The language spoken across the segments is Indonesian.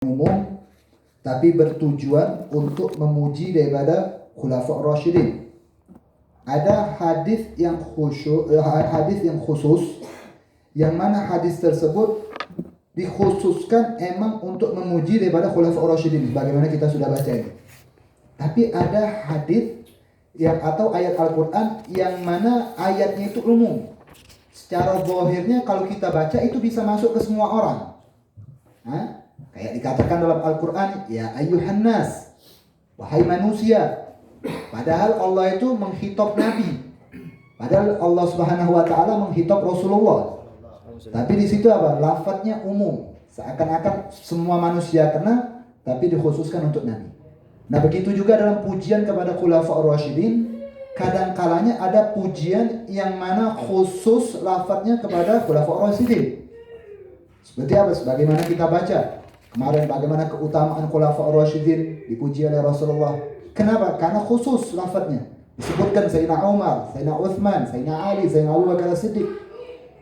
umum, tapi bertujuan untuk memuji daripada Khulafa' Rasyidin. Ada hadis yang khusus, yang mana hadis tersebut dikhususkan emang untuk memuji daripada Khulafa' Rasyidin, bagaimana kita sudah baca ini. Tapi ada hadis yang atau ayat Al-Quran yang mana ayatnya itu umum. Secara zahirnya kalau kita baca itu bisa masuk ke semua orang. Kayak dikatakan dalam Al-Quran, ya ayyuhan nas, wahai manusia. Padahal Allah itu menghitab Nabi. Padahal Allah Subhanahu wa taala menghitab Rasulullah. Tapi di situ apa? Lafadznya umum. Seakan-akan semua manusia kena, tapi dikhususkan untuk Nabi. Nah, begitu juga dalam pujian kepada Khulafa' Rasyidin, kadang-kalanya ada pujian yang mana khusus lafadznya kepada Khulafa' Rasyidin. Seperti apa? Sebagaimana kita baca kemarin, bagaimana keutamaan Khulafa' Rasyidin dipuji oleh Rasulullah. Kenapa? Karena khusus lafadznya. Disebutkan Sayyidina Umar, Sayyidina Uthman, Sayyidina Ali, Sayyidina Abu Bakar As-Siddiq.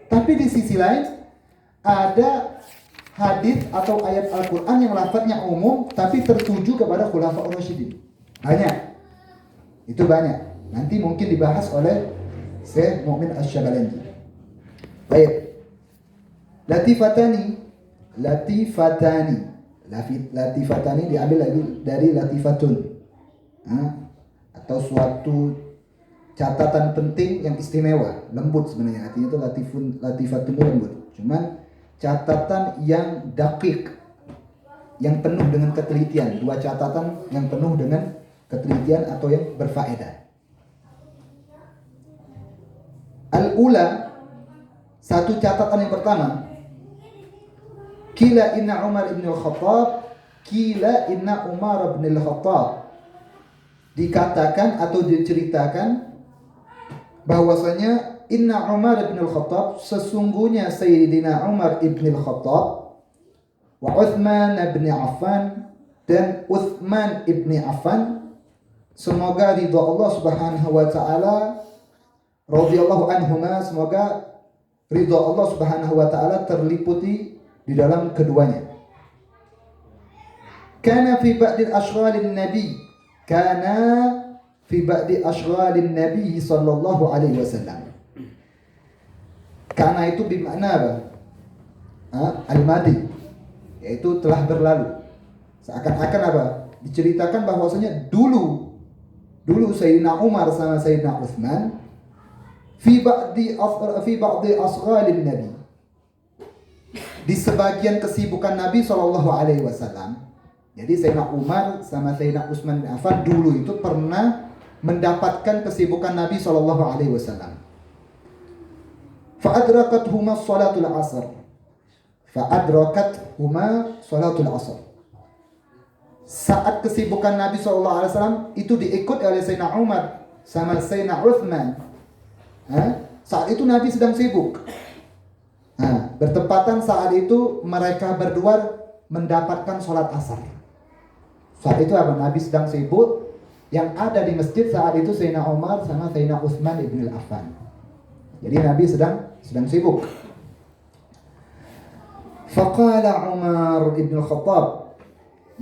Tapi di sisi lain ada hadis atau ayat Al-Quran yang lafadznya umum tapi tertuju kepada Khulafa' Rasyidin. Banyak. Itu banyak. Nanti mungkin dibahas oleh Syekh Mu'min Asy-Syabalandi. Baik. Latifatani diambil lagi dari latifatun. Atau suatu catatan penting yang istimewa, lembut sebenarnya. Artinya itu latifatun lembut. Cuman catatan yang dakik, yang penuh dengan ketelitian. Dua catatan yang penuh dengan ketelitian atau yang berfaedah. Al-ula, satu catatan yang pertama, Kila inna Umar ibn al-Khattab, Kila inna Umar ibn al-Khattab. Dikatakan atau diceritakan bahwasanya inna Umar ibn al-Khattab, sesungguhnya Sayyidina Umar ibn al-Khattab, wa Uthman ibn Affan, dan Uthman ibn Affan, semoga ridha Allah Subhanahu wa taala, radhiyallahu anhuma, semoga ridha Allah Subhanahu wa taala terliputi di dalam keduanya. Kana fi ba'di ashghalin nabi, kana fi ba'di ashghalin nabi sallallahu alaihi wasallam. Karena itu bermakna apa? Al-madi, yaitu telah berlalu. Seakan-akan apa? Diceritakan bahwasanya dulu Sayyidina Umar sama Sayyidina Uthman fi ba'di asghalin nabi, di sebagian kesibukan Nabi SAW. Jadi Sayyidina Umar sama Sayyidina Utsman bin Affan dulu itu pernah mendapatkan kesibukan Nabi SAW. Fa'adrakathuma salatul asr. Saat kesibukan Nabi SAW itu diikuti oleh Sayyidina Umar sama Sayyidina Utsman. Saat itu Nabi sedang sibuk. Bertepatan saat itu mereka berdua mendapatkan sholat asar. Saat itu apa? Nabi sedang sibuk. Yang ada di masjid saat itu Sayyidina Umar sama Sayyidina Utsman ibn Affan. Jadi Nabi sedang sibuk. Faqala Umar ibn al-Khattab,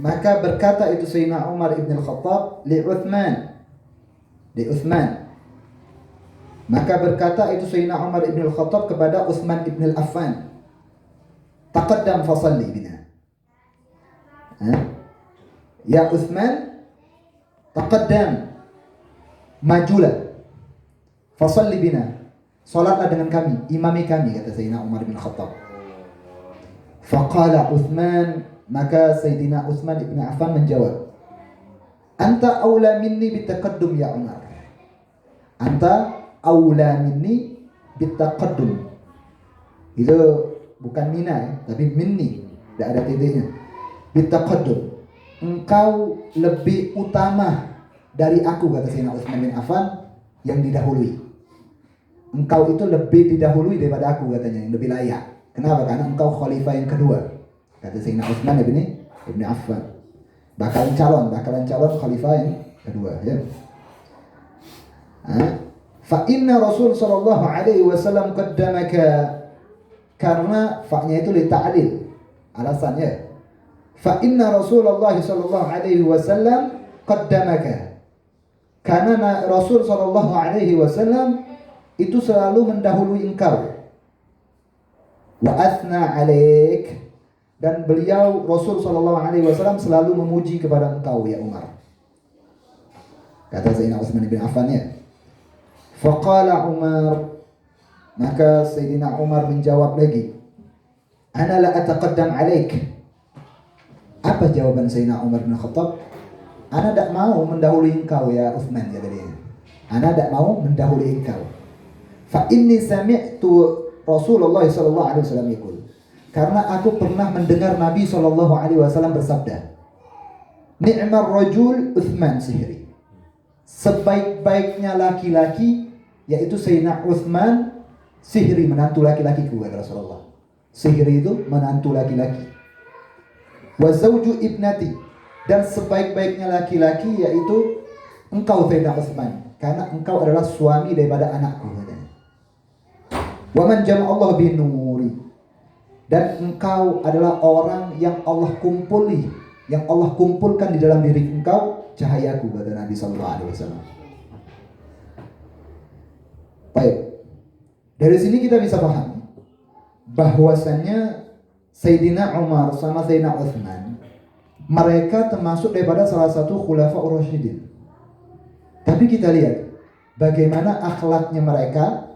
maka berkata itu Sayyidina Umar ibn al-Khattab li Uthman. Maka berkata itu Sayyidina Umar ibn al-Khattab kepada Utsman ibn Affan, taqaddam fasalli bina. Ya Utsman, taqaddam, majulah, fasalli bina, salatlah dengan kami, imami kami, kata Sayyidina Umar ibn al-Khattab. Faqala Utsman, maka Sayyidina Utsman ibn Affan menjawab, anta aula minni bitaqaddum ya Umar. Anta aula minni bitaqaddum. Itu bukan mina ya, tapi minni, tidak ada titiknya. Bitaqaddum, engkau lebih utama dari aku, kata Sayyidina Utsman bin Affan, yang didahului. Engkau itu lebih didahului daripada aku, katanya, yang lebih layak. Kenapa? Karena engkau khalifah yang kedua, kata Sayyidina Utsman bin Affan. Bakalan calon khalifah yang kedua, ya. Fa inna Rasul sallallahu alaihi wasallam qaddamaka, karena fa-nya itu li ta'lil, alasannya Fa inna Rasulullah sallallahu alaihi wasallam qaddamaka. Karena Rasul sallallahu alaihi wasallam itu selalu mendahului engkau. Wa athna alaik, dan beliau Rasul sallallahu alaihi wasallam selalu memuji kepada engkau ya Umar. Kata Sayyidina Utsman bin Affan ya. Faqala Umar, maka Sayyidina Umar menjawab lagi, ana la ataqaddam alaik. Apa jawaban Sayyidina Umar bin Khattab? Ana tidak mau mendahului engkau ya Utsman, kata dia. Ana tidak mau mendahului engkau. Fa inni sami'tu Rasulullah sallallahu alaihi wasallam yaqul. Karena aku pernah mendengar Nabi sallallahu alaihi wasallam bersabda, ni'mar rajul Utsman sihri. Sebaik-baiknya laki-laki yaitu Sayyidina Utsman sihri, menantu laki-lakiku, kata Rasulullah. Sihri itu menantu laki-laki. Wa zawju ibnati, dan sebaik-baiknya laki-laki yaitu engkau Sayyidina Utsman, karena engkau adalah suami daripada anakku, katanya. Wa man jama'allahu bin nuri, dan engkau adalah orang yang Allah kumpulkan di dalam diri engkau cahayaku, kata Nabi sallallahu alaihi wasallam. Baik. Dari sini kita bisa paham bahwasannya Sayyidina Umar sama Sayyidina Utsman, mereka termasuk daripada salah satu khulafaur rasyidin. Tapi kita lihat bagaimana akhlaknya mereka,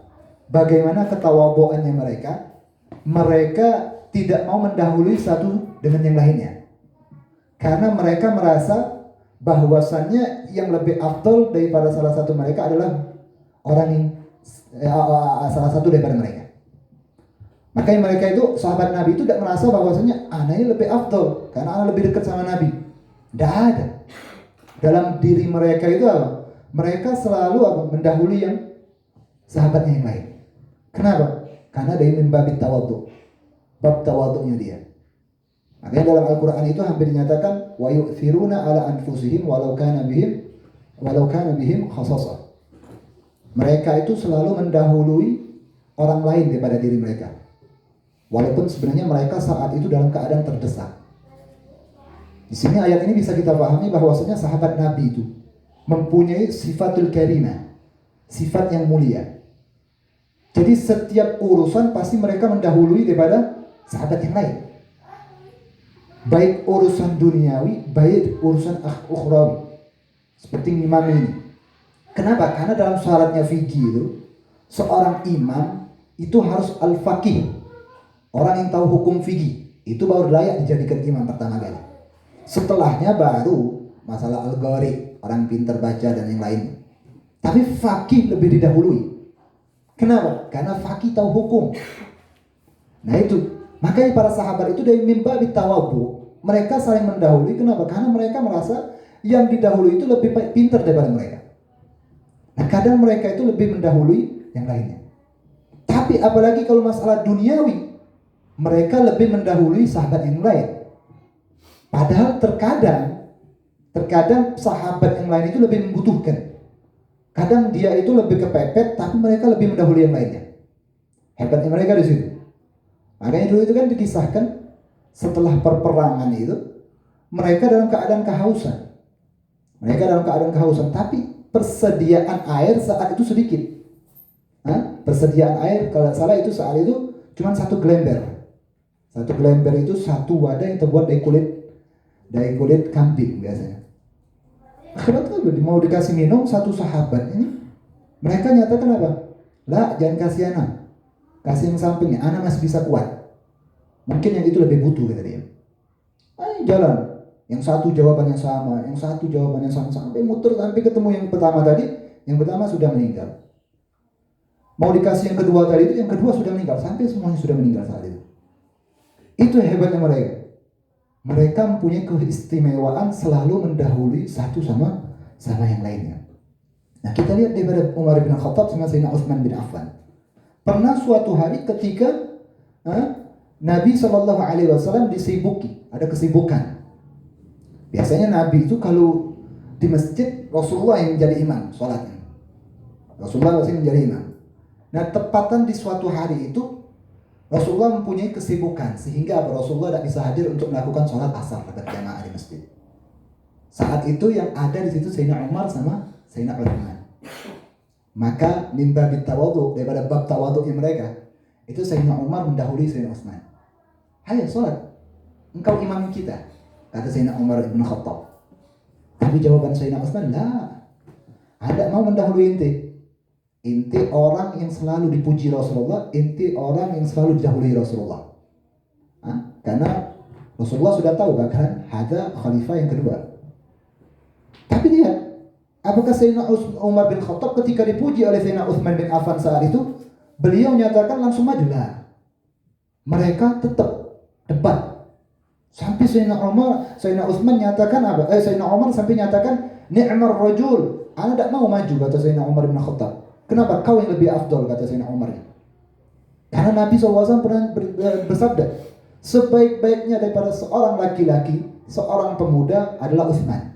bagaimana ketawadhuannya mereka. Mereka tidak mau mendahului satu dengan yang lainnya, karena mereka merasa bahwasannya yang lebih afdal daripada salah satu mereka adalah orang yang salah satu daripada mereka. Makanya mereka itu, sahabat Nabi itu tidak merasa bahwasanya anak ini lebih afdal karena anak lebih dekat sama Nabi. Tidak ada. Dalam diri mereka itu apa? Mereka selalu mendahului yang sahabatnya yang lain. Kenapa? Karena dari membabit tawadhu, bab tawadhunya dia. Makanya dalam Al-Quran itu hampir dinyatakan wa yu'thiruna ala anfusihim walau kana bihim khasasah. Mereka itu selalu mendahului orang lain daripada diri mereka, walaupun sebenarnya mereka saat itu dalam keadaan terdesak. Di sini ayat ini bisa kita pahami bahwasanya sahabat Nabi itu mempunyai sifatul karimah, sifat yang mulia. Jadi setiap urusan pasti mereka mendahului daripada sahabat yang lain. Baik urusan duniawi, baik urusan ukhrawi. Seperti imam ini. Kenapa? Karena dalam syaratnya fikih itu, seorang imam itu harus al-faqih. Orang yang tahu hukum fikih. Itu baru layak dijadikan imam pertama kali. Setelahnya baru masalah al-ghari, orang pintar baca dan yang lain. Tapi faqih lebih didahului. Kenapa? Karena faqih tahu hukum. Nah itu, makanya para sahabat itu dari mimbabi tawadhu, mereka saling mendahului. Kenapa? Karena mereka merasa yang didahului itu lebih pintar daripada mereka. Nah kadang mereka itu lebih mendahului yang lainnya. Tapi apalagi kalau masalah duniawi, mereka lebih mendahului sahabat yang lain. Padahal terkadang sahabat yang lain itu lebih membutuhkan. Kadang dia itu lebih kepepet, tapi mereka lebih mendahului yang lainnya. Hebatnya mereka di situ. Makanya dulu itu kan dikisahkan setelah perperangan itu, mereka dalam keadaan kehausan. Tapi persediaan air saat itu sedikit. Persediaan air kalau salah itu saat itu cuma satu gelember. Satu gelember itu satu wadah yang terbuat dari kulit kambing biasanya. Akhirnya mau dikasih minum satu sahabat ini, mereka nyatakan apa? Lah, jangan kasih anak, kasih yang sampingnya, anak masih bisa kuat. Mungkin yang itu lebih butuh, kata dia. Jalan, yang satu jawabannya sama, sampai muter sampai ketemu yang pertama tadi, yang pertama sudah meninggal. Mau dikasih yang kedua tadi itu, yang kedua sudah meninggal, sampai semuanya sudah meninggal saat itu. Itu hebatnya mereka. Mereka mempunyai keistimewaan selalu mendahului satu sama yang lainnya. Nah kita lihat daripada Umar bin Khattab sama Sayyidina Utsman bin Affan. Pernah suatu hari ketika Nabi SAW disibuki, ada kesibukan. Biasanya Nabi itu kalau di masjid Rasulullah yang menjadi imam sholatnya. Rasulullah masih menjadi imam. Nah tepatan di suatu hari itu Rasulullah mempunyai kesibukan sehingga Rasulullah tidak bisa hadir untuk melakukan sholat asar berjamaah di masjid. Saat itu yang ada di situ Sayyidina Umar sama Sayyidina Uthman. Maka mimba bitawadhu, daripada bab tawadhu'nya mereka, itu Sayyidina Umar mendahului Sayyidina Uthman. Ayo sholat, engkau imam kita, kata Sayyidina Umar ibn Khattab. Tapi jawaban Sayyidina Uthman, lah, anda mau mendahului inti. Inti orang yang selalu dipuji Rasulullah, inti orang yang selalu didahului Rasulullah. Karena Rasulullah sudah tahu bahkan ada khalifah yang kedua. Tapi lihat, apakah Sayyidina Umar bin Khattab ketika dipuji oleh Sayyidina Uthman bin Affan saat itu, beliau nyatakan langsung majulah. Mereka tetap debat. Sampai Sayyidina Uthman nyatakan apa? Sayyidina Umar sampai nyatakan ni'mar rajul. Ana tidak mau maju, kata Sayyidina Umar bin Khattab. Kenapa? Kau yang lebih afdol, kata Sayyidina Umar. Karena Nabi SAW pernah bersabda, sebaik-baiknya daripada seorang laki-laki, seorang pemuda adalah Uthman.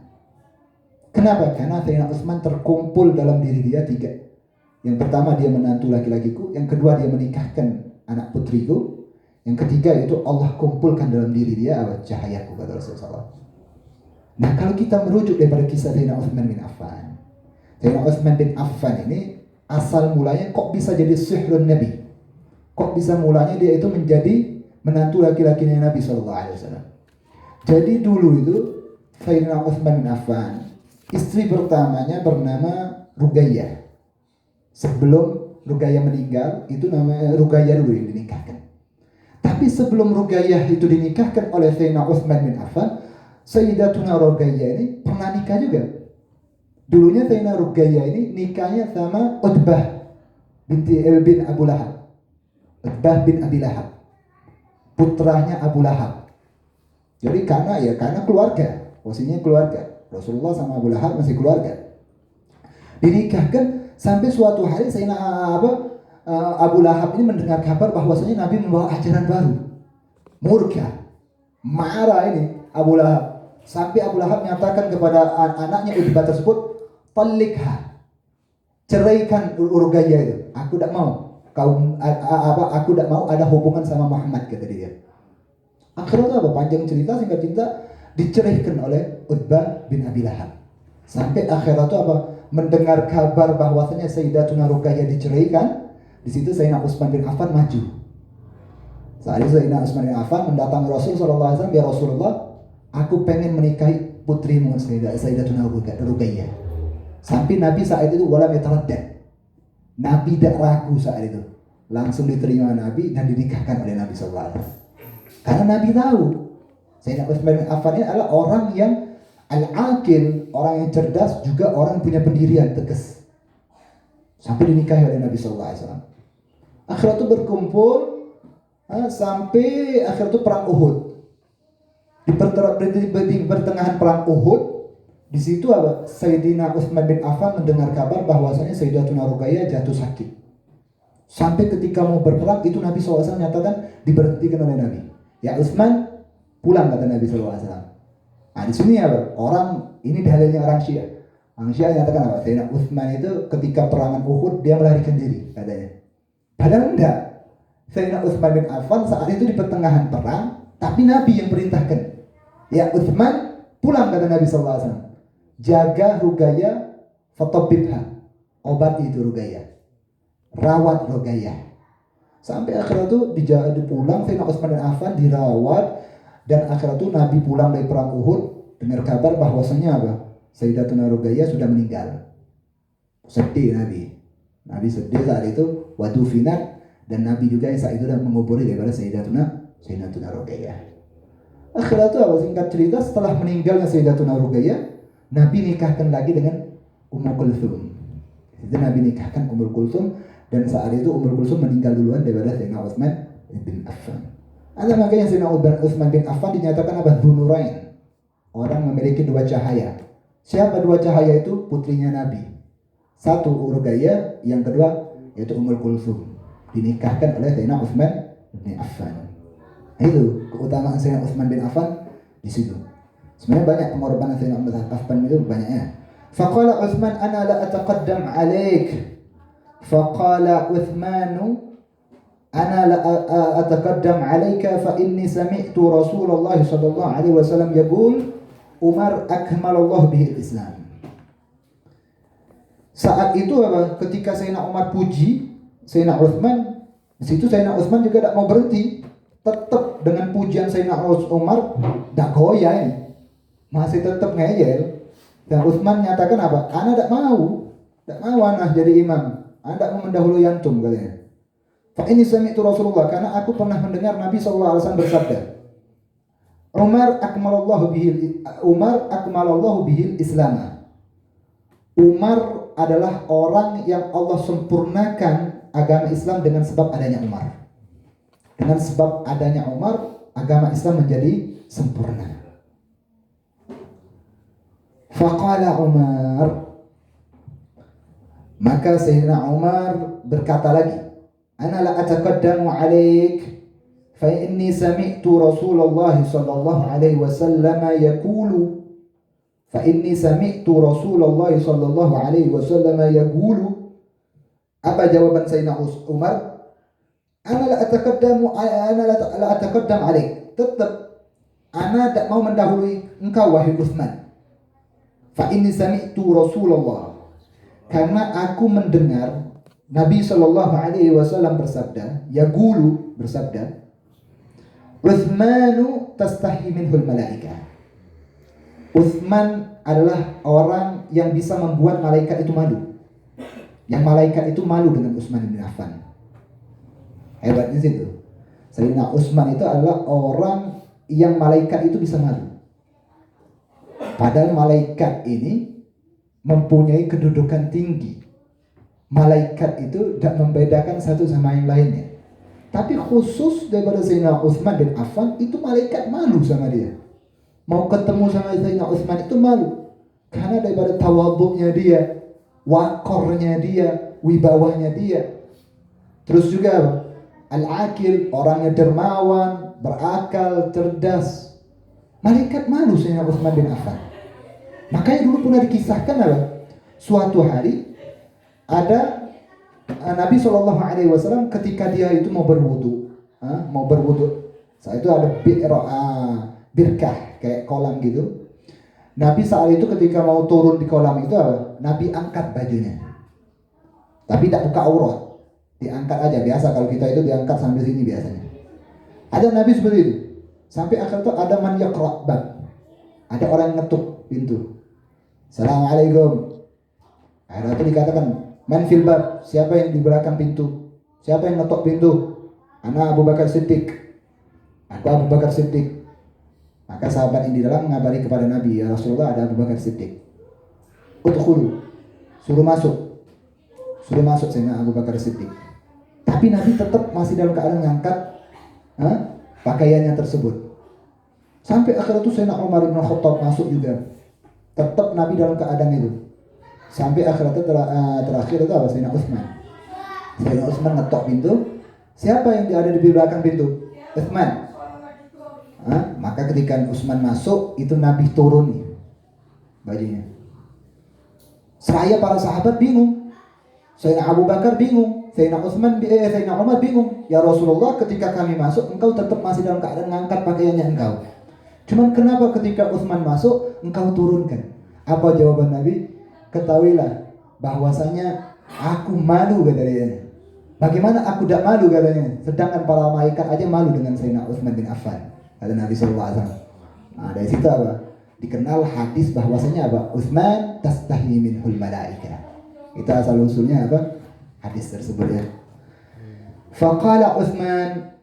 Kenapa? Karena Sayyidina Uthman terkumpul dalam diri dia 3. Yang pertama dia menantu laki-lakiku, yang kedua dia menikahkan anak putriku, yang ketiga itu Allah kumpulkan dalam diri dia cahayaku, kata Rasulullah. Nah, kalau kita merujuk daripada kisah Sayyidina Uthman bin Affan, Sayyidina Uthman bin Affan ini asal mulanya kok bisa jadi sihrun Nabi? Kok bisa mulanya dia itu menjadi menantu laki-lakinya Nabi SAW? Jadi dulu itu Sayyidina Uthman bin Affan, istri pertamanya bernama Ruqayyah. Sebelum Ruqayyah meninggal, itu namanya Ruqayyah dulu yang dinikahkan. Tapi sebelum Ruqayyah itu dinikahkan oleh Sayyidina Uthman bin Affan, Sayyidatuna Ruqayyah ini pernah nikah juga. Dulunya Sayyidina Ruqayyah ini nikahnya sama Utbah bin Abu Lahab. Utbah bin Abi Lahab, putranya Abu Lahab. Jadi karena keluarga, posisinya keluarga. Rasulullah sama Abu Lahab masih keluarga. Dinikahkan sampai suatu hari Sayyidina Abu Lahab ini mendengar kabar bahwasanya Nabi membawa ajaran baru. Murka, marah ini Abu Lahab. Sampai Abu Lahab menyatakan kepada anaknya Utbah tersebut, "Tallikha." Ceraikan Ruqayyah itu. Aku tidak mau. Aku tidak mau ada hubungan sama Muhammad, kata dia. Akhirnya apa? Panjang cerita, singkat cerita, diceraikan oleh Utbah bin Abi Lahab. Sampai akhirat itu apa? Mendengar kabar bahwasanya Sayyidatuna Ruqayyah diceraikan, di situ Sayyidina Utsman bin Affan maju. Saat itu Sayyidina Utsman bin Affan mendatangi Rasul sallallahu alaihi wasallam, "Ya Rasulullah, aku pengen menikahi putrimu Sayyidatuna Ruqayyah." Sampai Nabi saat itu wala yataraddad. Nabi tidak ragu saat itu. Langsung diterima Nabi dan dinikahkan oleh Nabi sallallahu alaihi wasallam. Karena Nabi tahu Sayyidina Utsman bin Affan ini adalah orang yang al-aqil, orang yang cerdas, juga orang yang punya pendirian tegas. Sampai dinikahi oleh Nabi sallallahu alaihi wasallam. Akhirnya itu berkumpul sampai akhirnya itu perang Uhud. Di pertengahan perang Uhud, di situ Sayyidina Utsman bin Affan mendengar kabar bahwasanya Sayyidatuna Ruqayyah jatuh sakit. Sampai ketika mau berperang itu Nabi SAW nyatakan diberhentikan oleh Nabi. "Ya Utsman, pulang," kata Nabi SAW. Nah di sini orang ini dalilnya orang Syiah. Orang Syiah nyatakan apa? Sayyidina Utsman itu ketika perangan Uhud dia melarikan diri katanya. Padahal enggak. Sayyidina Utsman bin Affan saat itu di pertengahan perang, tapi Nabi yang perintahkan. "Ya Utsman, pulang," kata Nabi SAW. "Jaga Ruqayyah, fatabibha." Obat itu Ruqayyah. Rawat Ruqayyah. Sampai akhirnya itu dipulang Sayyidina Utsman bin Affan dirawat, dan akhirnya itu Nabi pulang dari perang Uhud dengar kabar bahwasanya Sayyidatuna Ruqayyah sudah meninggal. Sedih Nabi. Nabi sedih saat itu, wadufinat, dan Nabi juga yang saat itu sudah menguburi daripada Sayyidatuna Ruqayyah. Akhirnya itu singkat cerita, setelah meninggalnya Sayyidatuna Ruqayyah, Nabi nikahkan lagi dengan Ummu Kulthum. Itu Nabi nikahkan Ummu Kulthum, dan saat itu Ummu Kulthum meninggal duluan daripada Sayyidina Utsman bin Affan. Ada makanya Sayyidina Utsman bin Affan dinyatakan Dzunurain, orang memiliki 2 cahaya. Siapa 2 cahaya itu? Putrinya Nabi. Satu Ruqayyah, yang kedua yaitu Ummu Kulthum. Dinikahkan oleh Sayyidina Utsman bin Affan. Itu keutamaan Sayyidina Utsman bin Affan di situ. Sebenarnya banyak pengorbanan Sayyidina Utsman bin Affan itu banyaknya. Faqala Utsman, "Ana la ataqaddam 'alaik." Faqala Utsmanu, ana la ataqaddam 'alaika fa inni sami'tu Rasulullah sallallahu alaihi wasallam yaqul Umar akmalallahu bihi al-Islam. Saat itu apa? Ketika Sayyidina Umar puji Sayyidina Utsman, di situ Sayyidina Utsman juga tidak mau berhenti. Tetap dengan pujian Sayyidina Umar tidak goyah ini. Masih tetap ngeyel. Dan Utsman nyatakan apa? Ana tidak mau ana jadi imam. Ana tidak mau mendahului antum katanya. Fa ini sami'tu Rasulullah, karena aku pernah mendengar Nabi sallallahu alaihi wasallam bersabda, Umar akmalallahu bihil Islam. Umar adalah orang yang Allah sempurnakan agama Islam dengan sebab adanya Umar. Dengan sebab adanya Umar, agama Islam menjadi sempurna. Faqala Umar, maka Sayyidina Umar berkata lagi, Ana la ataqaddamu alaik fa inni sami'tu Rasulullah sallallahu alaihi wasallam yaqulu fa inni sami'tu Rasulullah sallallahu alaihi wasallam yaqulu. Apa jawaban Sayyidina Umar? Ana la ataqaddam alaik. Tetap ana tak mau mendahului engkau wahai Utsman. Fa inni sami'tu Rasulullah. Karena aku mendengar Nabi sallallahu alaihi wasallam bersabda, yaqulu bersabda, Utsmanu tastahi minhul malaika. Utsman adalah orang yang bisa membuat malaikat itu malu. Yang malaikat itu malu dengan Utsman bin Affan. Hebatnya situ. Sayyidina Utsman itu adalah orang yang malaikat itu bisa malu. Padahal malaikat ini mempunyai kedudukan tinggi. Malaikat itu tidak membedakan satu sama yang lainnya. Tapi khusus daripada Sayyidina Utsman bin Affan, itu malaikat malu sama dia. Mau ketemu sama Sayyidina Utsman itu malu. Karena daripada tawadhu'nya dia, wakornya dia, wibawahnya dia. Terus juga al-akil, orangnya dermawan, berakal, cerdas. Malaikat malu Sayyidina Utsman bin Affan. Makanya dulu pernah dikisahkan apa? Suatu hari ada Nabi Shallallahu Alaihi Wasallam ketika dia itu mau berwudu. Saat itu ada birkah kayak kolam gitu. Nabi saat itu ketika mau turun di kolam itu apa? Nabi angkat bajunya, tapi tak buka aurat, diangkat aja biasa. Kalau kita itu diangkat sambil sini biasanya. Ada Nabi seperti itu. Sampai akhir itu ada man yaqra' bab. Ada orang yang ngetuk pintu. Assalamualaikum. Akhirnya itu dikatakan, man fil bab, siapa yang di belakang pintu? Siapa yang ngetok pintu? Ana Abu Bakar Siddiq. Aku Abu Bakar Siddiq. Maka sahabat yang di dalam mengabari kepada Nabi, ya Rasulullah, ada Abu Bakar Siddiq. Udkhulu. Suruh masuk Sayyidina Abu Bakar Siddiq. Tapi Nabi tetap masih dalam keadaan mengangkat pakaiannya tersebut. Sampai akhirnya itu Sayyidina Umar bin Khattab masuk juga. Tetap Nabi dalam keadaan itu. Sampai akhirnya terakhir itu apa? Sayyidina Utsman. Sayyidina Utsman ngetok pintu. Siapa yang ada di belakang pintu? Utsman. Maka ketika Utsman masuk, itu Nabi turun bajunya. Seraya para sahabat bingung. Sayyidina Abu Bakar bingung. Sayyidina Umar bingung. Ya Rasulullah, ketika kami masuk, engkau tetap masih dalam keadaan mengangkat pakaiannya engkau. Cuman kenapa ketika Utsman masuk, engkau turunkan? Apa jawaban Nabi? Ketahuilah bahwasanya aku malu, kata dia. Bagaimana aku tidak malu, katanya. Sedangkan para malaikat aja malu dengan Sayyidina Utsman bin Affan, kata Nabi sallallahu alaihi wasallam. Nah, dari situ apa? Dikenal hadis bahwasanya apa? Utsman tastahi minhul malaika. Itu asal usulnya apa? Hadis tersebut ya. Faqala Utsman,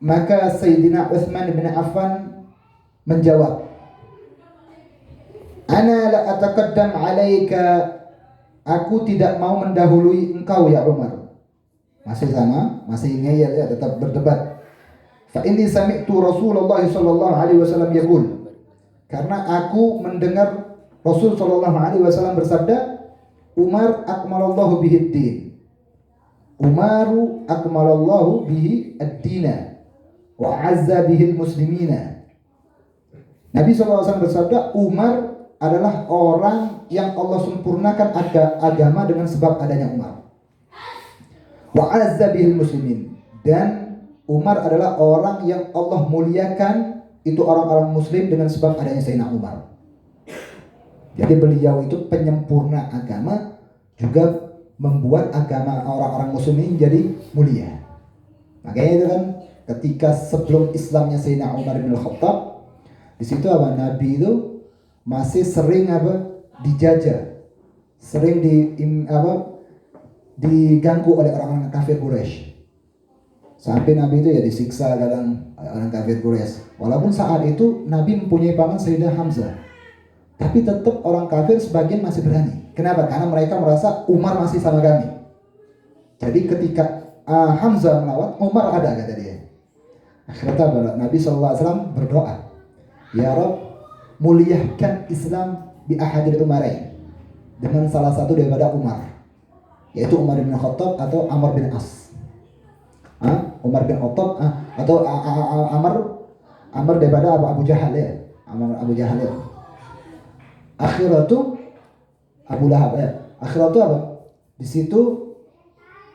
maka Sayyidina Utsman bin Affan menjawab, Ana la ataqaddam alaika, aku tidak mau mendahului engkau ya Umar. Masih sama, masih ngeyel ya, tetap berdebat. Fa inni sami'tu Rasulullah sallallahu alaihi wasallam yaqul, karena aku mendengar Rasul sallallahu alaihi wasallam bersabda, Umar akmalallahu bihi ad-din. Umaru akmalallahu bihi ad-dina wa azza bihi al-muslimina. Nabi SAW bersabda, Umar adalah orang yang Allah sempurnakan agama dengan sebab adanya Umar. Wa azza bihil muslimin, Dan Umar adalah orang yang Allah muliakan itu orang-orang muslim dengan sebab adanya Sayyidina Umar. Jadi beliau itu penyempurna agama, juga membuat agama orang-orang muslim ini jadi mulia. Makanya itu kan ketika sebelum Islamnya Sayyidina Umar bin Khattab, di situ apa, Nabi itu masih sering dijajah, sering diganggu oleh orang-orang kafir Quraisy. Sampai Nabi itu ya disiksa kadang orang kafir Quraisy. Walaupun saat itu Nabi mempunyai paman Sayyidina Hamzah, tapi tetap orang kafir sebagian masih berani. Kenapa? Karena mereka merasa Umar masih sama kami. Jadi ketika Hamzah melawan, Umar ada, kata dia. Akhirnya Nabi SAW berdoa, Ya Rabb, muliakan Islam bi ahadil umarain, dengan salah satu daripada Umar, yaitu Umar bin Khattab atau Amr bin As. Umar bin Khattab atau Amr daripada Abu Jahal ya. Abu Jahal ya. Akhirnya tuh Abu Lahab ya. Akhirnya tuh apa? Di situ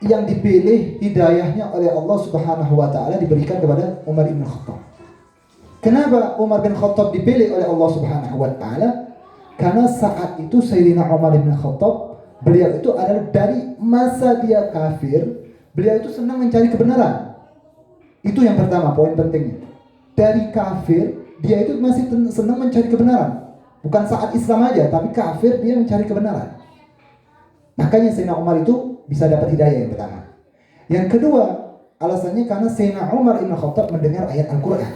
yang dipilih hidayahnya oleh Allah Subhanahu wa taala diberikan kepada Umar bin Khattab. Kenapa Umar bin Khattab dipilih oleh Allah Subhanahu wa taala? Karena saat itu Sayyidina Umar bin Khattab, beliau itu adalah dari masa dia kafir, beliau itu senang mencari kebenaran. Itu yang pertama, poin pentingnya. Dari kafir, dia itu masih senang mencari kebenaran. Bukan saat Islam aja, tapi kafir dia mencari kebenaran. Makanya Sayyidina Umar itu bisa dapat hidayah yang pertama. Yang kedua, alasannya karena Sayyidina Umar bin Khattab mendengar ayat Al-Quran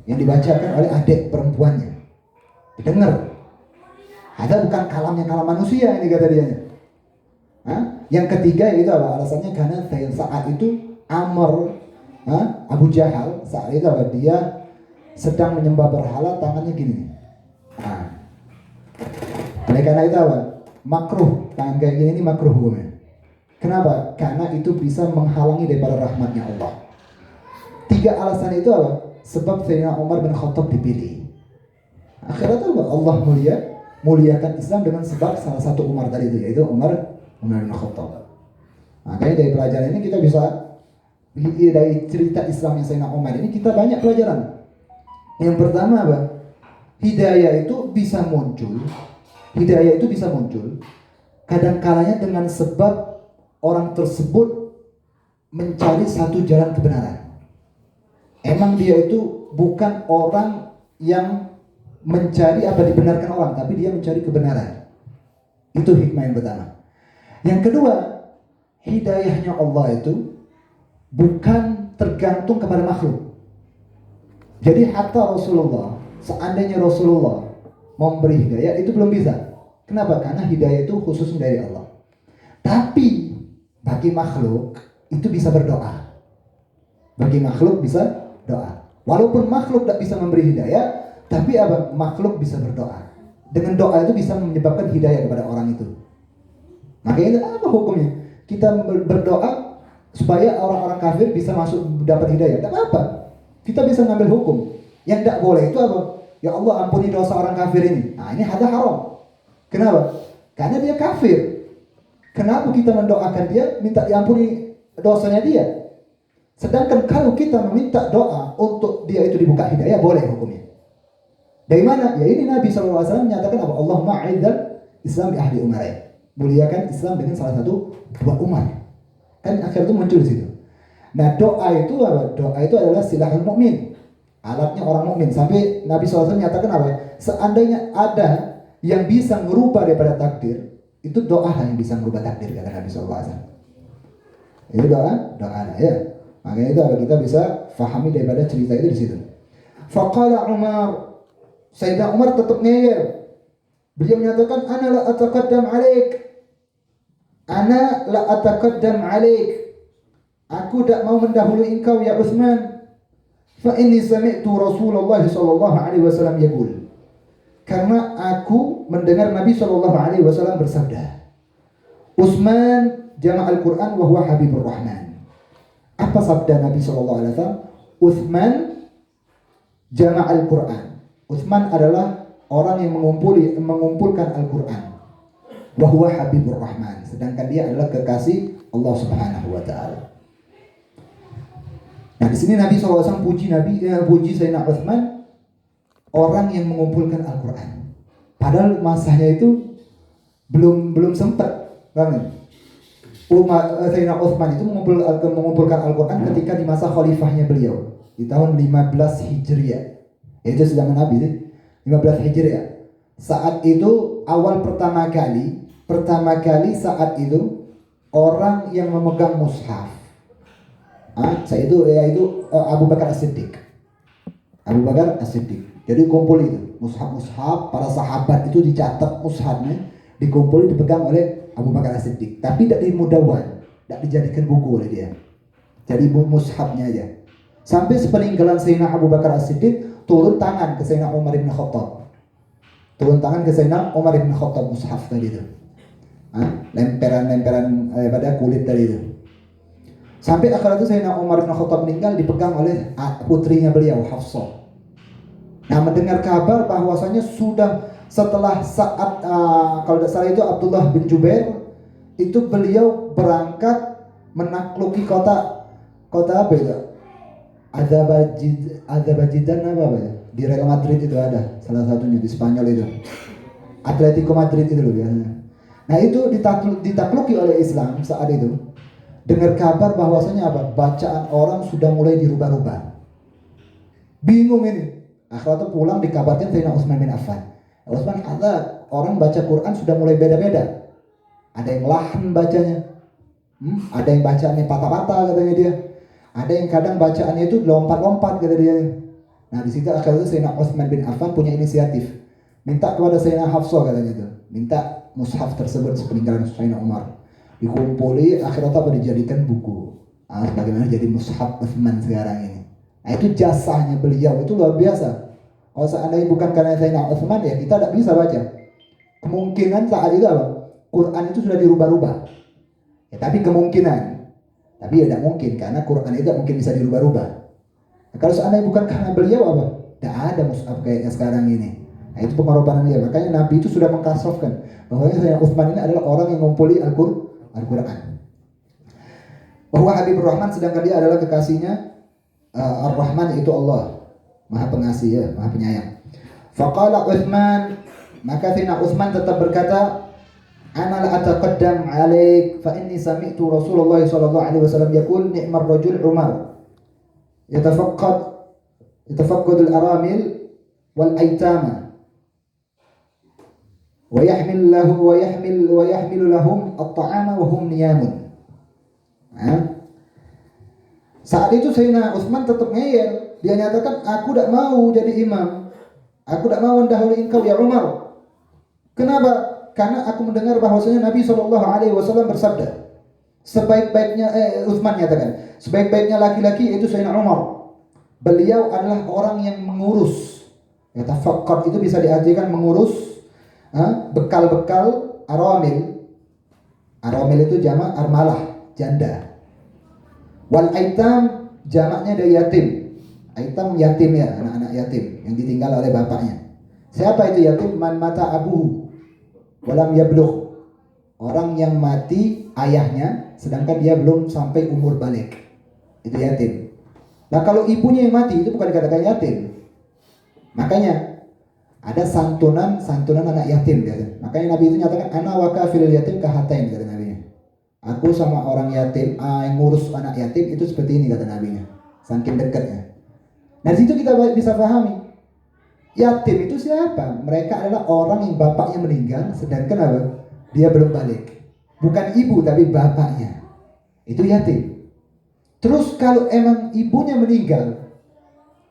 yang dibacakan oleh adik perempuannya. Didengar. Ada bukan kalamnya kalam manusia ini, kata dia. Yang ketiga itu apa? Alasannya karena saat itu Abu Jahal saat itu apa? Dia sedang menyembah berhala, tangannya gini. Oleh karena itu apa? Makruh, tangan kayak gini ini makruh hukumnya. Kenapa? Karena itu bisa menghalangi daripada rahmatnya Allah. 3 alasan itu apa? Sebab Sayyidina Umar bin Khattab dipilih. Akhirnya itu apa? Allah muliakan Islam dengan sebab salah satu Umar tadi itu, yaitu Umar bin Khattab. Makanya dari pelajaran ini kita bisa, dari cerita Islamnya Sayyidina Umar ini kita banyak pelajaran. Yang pertama apa? Hidayah itu bisa muncul. Hidayah itu bisa muncul kadang-kalanya dengan sebab orang tersebut mencari satu jalan kebenaran. Emang dia itu bukan orang yang mencari apa dibenarkan orang, tapi dia mencari kebenaran. Itu hikmah yang pertama. Yang kedua, hidayahnya Allah itu bukan tergantung kepada makhluk. Jadi hatta Rasulullah, seandainya Rasulullah memberi hidayah itu belum bisa. Kenapa? Karena hidayah itu khusus dari Allah. Tapi bagi makhluk itu bisa berdoa. Bagi makhluk bisa doa. Walaupun makhluk tak bisa memberi hidayah, tapi apa? Makhluk bisa berdoa. Dengan doa itu bisa menyebabkan hidayah kepada orang itu. Makanya itu apa hukumnya? Kita berdoa supaya orang-orang kafir bisa masuk dapat hidayah. Tak apa-apa. Kita bisa ngambil hukum. Yang tak boleh itu apa? Ya Allah, ampuni dosa orang kafir ini. Nah, ini hadza haram. Kenapa? Karena dia kafir. Kenapa kita mendoakan dia, minta diampuni dosanya dia? Sedangkan kalau kita meminta doa untuk dia itu dibuka hidayah, boleh hukumnya. Dari mana? Ya ini Nabi SAW menyatakan apa? Allahumma a'idzal Islam bi ahli umarain. Muliakan Islam dengan salah satu 2 Umar. Kan akhir itu muncul di situ. Nah, doa itu apa? Doa itu adalah silahul mukmin. Alatnya orang mukmin. Sampai Nabi SAW menyatakan apa? Seandainya ada yang bisa merubah daripada takdir, itu doa yang bisa merubah takdir, kata Nabi SAW. Itu doa ya. Makanya itu kita bisa fahami daripada cerita itu di situ. Faqala Umar, Sayyidina Umar tetap ngeyel. Beliau menyatakan, Ana la ataqaddam alaik. Aku tak mau mendahului engkau ya Utsman. Fa inni sami'tu Rasulullah sallallahu alaihi wasallam yaqul. Karena aku mendengar Nabi sallallahu alaihi wasallam bersabda, Utsman jama'al Qur'an wa huwa habibur rahman. Apa sabda Nabi sallallahu alaihi wasallam? Utsman jama'al Qur'an. Utsman adalah orang yang mengumpulkan Al-Qur'an. Wa huwa habibur rahman. Sedangkan dia adalah kekasih Allah Subhanahu wa taala. Nah di sini Nabi SAW puji Sayyidina Utsman, orang yang mengumpulkan Al-Quran. Padahal masanya itu belum sempat banget. Sayyidina Utsman itu mengumpulkan Al-Quran ketika di masa khalifahnya beliau di tahun 15 Hijriah. Itu sudah Nabi sih. 15 Hijriah. Saat itu pertama kali saat itu orang yang memegang mushaf. Yaitu Abu Bakar As-Siddiq. Jadi kumpul itu mushaf para sahabat itu dicatat mushafnya, dikumpul dipegang oleh Abu Bakar As-Siddiq. Tapi tidak dimudawwan, tidak dijadikan buku oleh dia. Jadi mushafnya aja. Sampai sepeninggalan Sayyidina Abu Bakar As-Siddiq turun tangan ke Sayyidina Umar bin Khattab. Mushaf tadi itu. Lemperan pada kulit tadi itu. Sampai akhirnya itu Sayyidina Umar bin Khattab meninggal dipegang oleh putrinya beliau, Hafsah. Nah, mendengar kabar bahwasanya sudah setelah saat kalau tidak salah itu Abdullah bin Jubair itu beliau berangkat menakluki kota apa itu? Azerbaijan apa ya? Di Real Madrid itu ada salah satunya di Spanyol itu. Atletico Madrid itu loh biasanya. Nah, itu ditakluki oleh Islam saat itu. Dengar kabar bahwasanya apa? Bacaan orang sudah mulai dirubah-rubah. Bingung ini. Akhirnya pulang dikabarkan Sayyidina Utsman bin Affan. Utsman ada orang baca Quran sudah mulai beda-beda. Ada yang lahan bacanya. Ada yang bacaannya patah-patah katanya dia. Ada yang kadang bacaannya itu lompat-lompat kata dia. Nah, di situ akhirnya Sayyidina Utsman bin Affan punya inisiatif. Minta kepada Sayyidina Hafsah katanya itu. Minta mushaf tersebut sepeninggalan Sayyidina Umar. Dikumpuli akhirnya apa dijadikan buku. Bagaimana jadi mushaf Utsman sekarang ini. Nah, itu jasanya beliau itu luar biasa. Kalau seandainya bukan karena Sayyidina Utsman ya kita tidak bisa baca. Kemungkinan saat itu apa? Quran itu sudah dirubah-rubah. Ya, tapi kemungkinan. Tapi ya tidak mungkin karena Quran itu tidak mungkin bisa dirubah-rubah. Nah, kalau seandainya bukan karena beliau apa? Tidak ada mushaf kayak sekarang ini. Nah, itu pengorbanan dia. Makanya Nabi itu sudah mengkasofkan bahwa Sayyidina Utsman ini adalah orang yang mengumpuli Al-Quran. Bahwa Habibur Rahman sedangkan dia adalah kekasihnya Ar-Rahman itu Allah, Maha Pengasih ya, Maha Penyayang. Faqala Utsman, maka Sayyidina Utsman tetap berkata, "Ana la ataqaddam 'alaik fa inni sami'tu Rasulullah sallallahu alaihi wasallam yaqul ni'mar rajul Umar yatafaqqad al-aramil wal aitama wa yahmilu lahum at-ta'ama wa hum niyamun." Saat itu Sayyidina Utsman tetap ngeyel. Dia nyatakan, aku tidak mau jadi imam. Aku tidak mau mendahului engkau ya Umar. Kenapa? Karena aku mendengar bahwasanya Nabi SAW bersabda, Utsman nyatakan, sebaik-baiknya laki-laki itu Sayyidina Umar. Beliau adalah orang yang mengurus. Yatafaqqad itu bisa diartikan mengurus bekal-bekal aramil. Aramil itu jamak armalah, janda. Wal aitam jamaknya dari yatim. Aitam yatim ya, anak-anak yatim yang ditinggal oleh bapaknya. Siapa itu yatim? Man mata abuhu walam yablugh. Orang yang mati ayahnya sedangkan dia belum sampai umur balik. Itu yatim. Nah, kalau ibunya yang mati itu bukan dikatakan yatim. Makanya ada santunan anak yatim gitu. Makanya Nabi itu nyatakan ana wa kafilul yatim kahatain kata Nabi. Aku sama orang yatim, yang ngurus anak yatim itu seperti ini kata Nabi-nya. Saking dekatnya. Nah, di situ kita bisa pahami. Yatim itu siapa? Mereka adalah orang yang bapaknya meninggal sedangkan apa? Dia belum balik. Bukan ibu tapi bapaknya. Itu yatim. Terus kalau emang ibunya meninggal,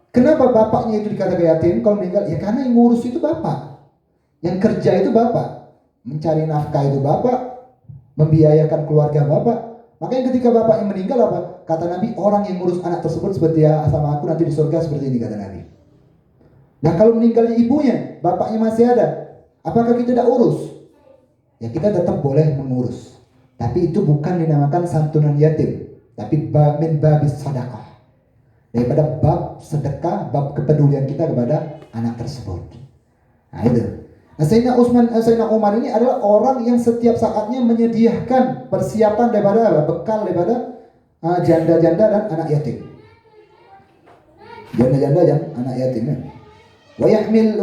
kenapa bapaknya itu dikatakan yatim kalau meninggal? Ya karena yang ngurus itu bapak. Yang kerja itu bapak. Mencari nafkah itu bapak. Membiayakan keluarga bapak. Makanya ketika bapak yang meninggal apa? Kata Nabi, orang yang ngurus anak tersebut seperti ya sama aku nanti di surga seperti ini kata Nabi. Nah, kalau meninggalnya ibunya, bapaknya masih ada, apakah kita tidak urus? Ya kita tetap boleh mengurus. Tapi itu bukan dinamakan santunan yatim, tapi min babis sadaqah. Daripada bab sedekah, bab kepedulian kita kepada anak tersebut. Nah itu. Nah, Sayyidina Umar ini adalah orang yang setiap saatnya menyediakan persiapan daripada bekal daripada janda-janda dan anak yatim. Janda-janda yang anak yatim ya. Wa